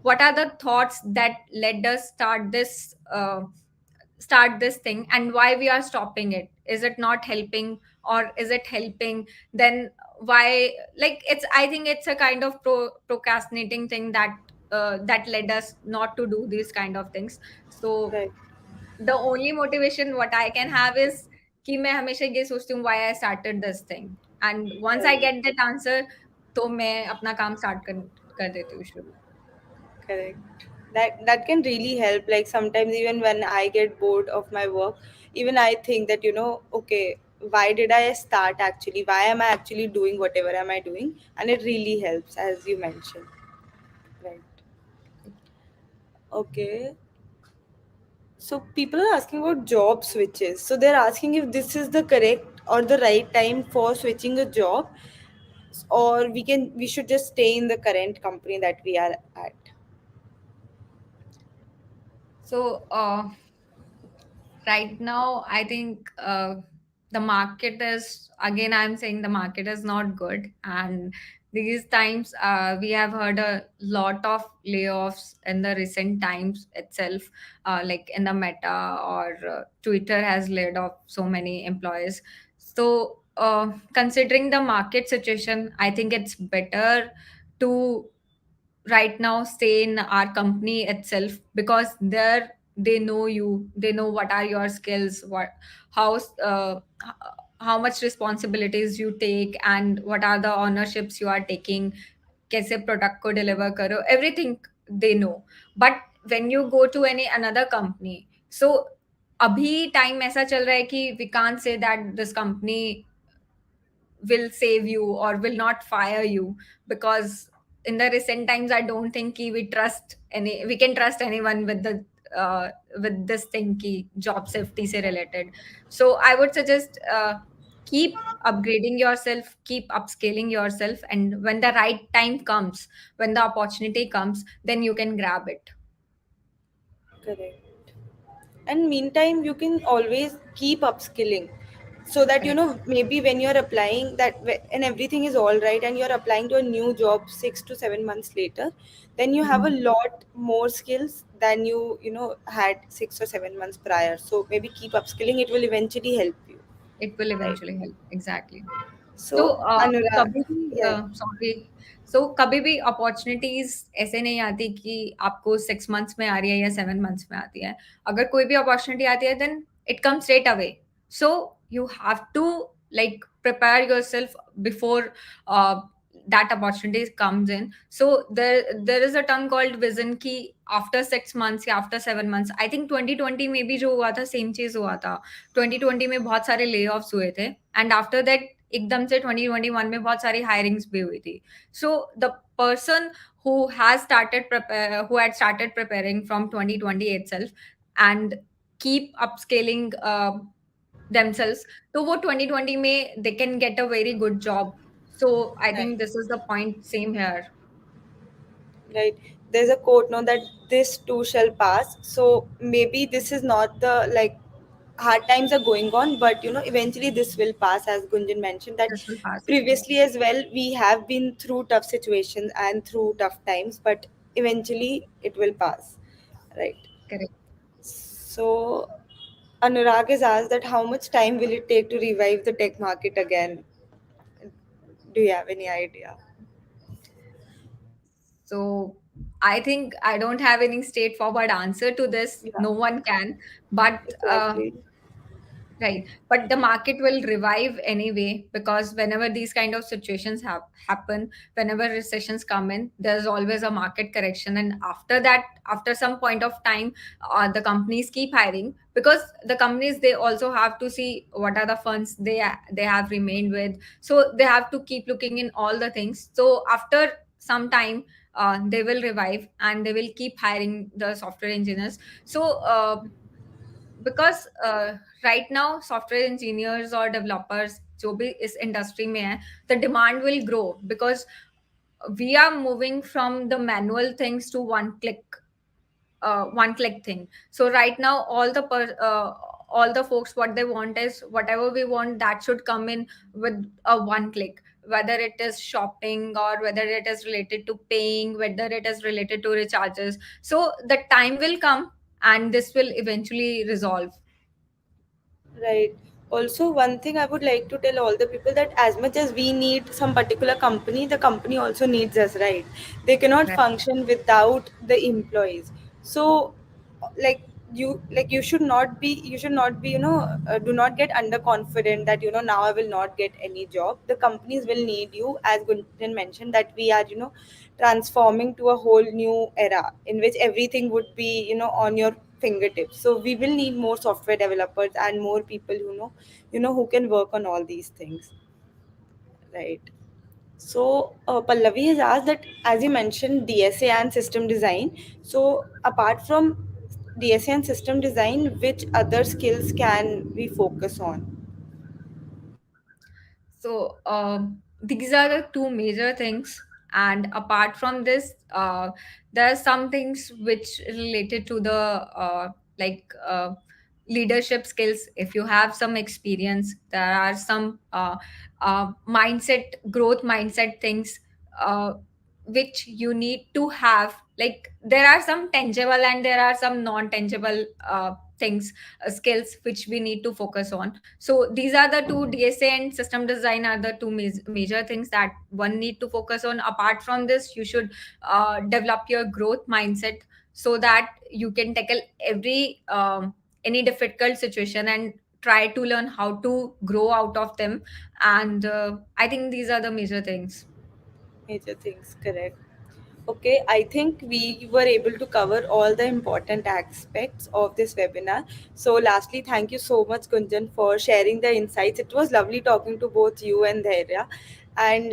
what are the thoughts that led us start this thing and why we are stopping it. Is it not helping or is it helping? Then why, like, it's, I think it's a kind of procrastinating thing that that led us not to do these kind of things. So Right. the only motivation what I can have is कि मैं हमेशा ये सोचती हूँ why I started this thing, and once I Correct. get that answer तो मैं अपना काम start कर देती हूँ शुरू. Correct. That can really help. Like sometimes even when I get bored of my work, even I think that, okay, why did I start actually? Why am I actually doing whatever am I doing? And it really helps, as you mentioned. Right. Okay. So people are asking about job switches. So they're asking if this is the correct or the right time for switching a job, or we should just stay in the current company that we are at. So right now I think the market is, again I'm saying the market is not good, and these times we have heard a lot of layoffs in the recent times itself, like in the Meta or Twitter has laid off so many employees. So considering the market situation, I think it's better to right now stay in our company itself, because there they know you, they know what are your skills, what, how how much responsibilities you take and what are the ownerships you are taking, कैसे product को deliver करो, everything they know. But when you go to any another company, so अभी time ऐसा चल रहा है कि we can't say that this company will save you or will not fire you, because in the recent times I don't think we can trust anyone with the with this thing ki job safety se related. So I would suggest keep upgrading yourself, keep upscaling yourself, and when the right time comes, when the opportunity comes, then you can grab it. Correct. And meantime, you can always keep upskilling, so that Correct. maybe when you're applying and everything is all right and you're applying to a new job 6 to 7 months later, then you have a Mhm. lot more skills than you had 6 or 7 months prior. So maybe keep upskilling, it will eventually help you. It will Right. eventually help. Exactly. तो So Anurag, कभी भी yeah. Sorry, सो कभी भी opportunities ऐसे नहीं आती कि आपको 6 मंथ्स में आ रही है या 7 मंथ्स में आती है. अगर कोई भी अपॉर्चुनिटी आती है then it come straight away. So you have to like prepare yourself before that opportunity comes in. So there is a term called vision ki after 6 months या after 7 months. I think 2020 में भी जो हुआ था same चीज हुआ था. 2020 में बहुत सारे ले ऑफ्स हुए थे एंड आफ्टर दैट एकदम से 2021 में बहुत सारी हायरिंग्स भी हुई थी. So the person who had started preparing from 2020 itself and keep upscaling themselves, तो वो 2020 में they can get a very good job. So I Right. think this is the point, same here. Right. There's a quote now that this too shall pass. So maybe this is not the, like, hard times are going on, but eventually this will pass, as Gunjan mentioned that This will pass. previously as well we have been through tough situations and through tough times, but eventually it will pass. Right. Correct. So Anurag is asked that how much time will it take to revive the tech market again? Do you have any idea? So I think I don't have any straightforward answer to this. Yeah, No one can. But exactly. Right. But the market will revive anyway, because whenever these kind of situations happen, whenever recessions come in, there's always a market correction. And after that, after some point of time, the companies keep hiring, because the companies, they also have to see what are the funds they have remained with. So they have to keep looking in all the things. So after some time, they will revive and they will keep hiring the software engineers. So because right now software engineers or developers जो भी इस industry में है, the demand will grow, because we are moving from the manual things to one click thing. So right now all the folks, what they want is whatever we want, that should come in with a one click, whether it is shopping or whether it is related to paying, whether it is related to recharges. So the time will come and this will eventually resolve. Right. Also, one thing I would like to tell all the people, that as much as we need some particular company, the company also needs us, right? They cannot Right. function without the employees. So, like you should not be, do not get underconfident that now I will not get any job. The companies will need you, as Gunjan mentioned, that we are transforming to a whole new era in which everything would be on your fingertips. So we will need more software developers and more people who can work on all these things, right? So Pallavi has asked that, as you mentioned, DSA and system design. So apart from DSA and system design, which other skills can we focus on? So these are the two major things. And apart from this, there are some things which related to the like leadership skills. If you have some experience, there are some mindset, growth mindset things which you need to have. Like there are some tangible and there are some non-tangible things, skills which we need to focus on. So these are the two, DSA and system design are the two major things that one need to focus on. Apart from this, you should develop your growth mindset, so that you can tackle every any difficult situation and try to learn how to grow out of them. And I think these are the major things. Major things, correct. Okay, I think we were able to cover all the important aspects of this webinar. So, lastly, thank you so much, Gunjan, for sharing the insights. It was lovely talking to both you and Dhairya. And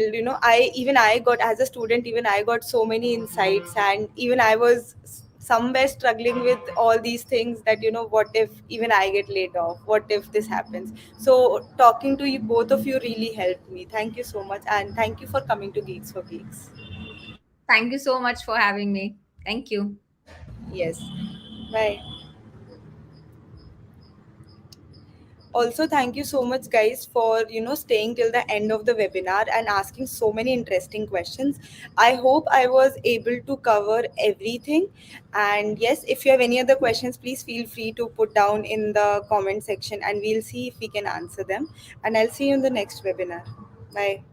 I got, as a student, even I got so many insights, and even I was somewhere struggling with all these things, that what if even I get laid off? What if this happens? So, talking to you, both of you, really helped me. Thank you so much, and thank you for coming to Geeks for Geeks. Thank you so much for having me. Thank you. Yes. Bye. Also, thank you so much, guys, for staying till the end of the webinar and asking so many interesting questions. I hope I was able to cover everything. And yes, if you have any other questions, please feel free to put down in the comment section, and we'll see if we can answer them. And I'll see you in the next webinar. Bye.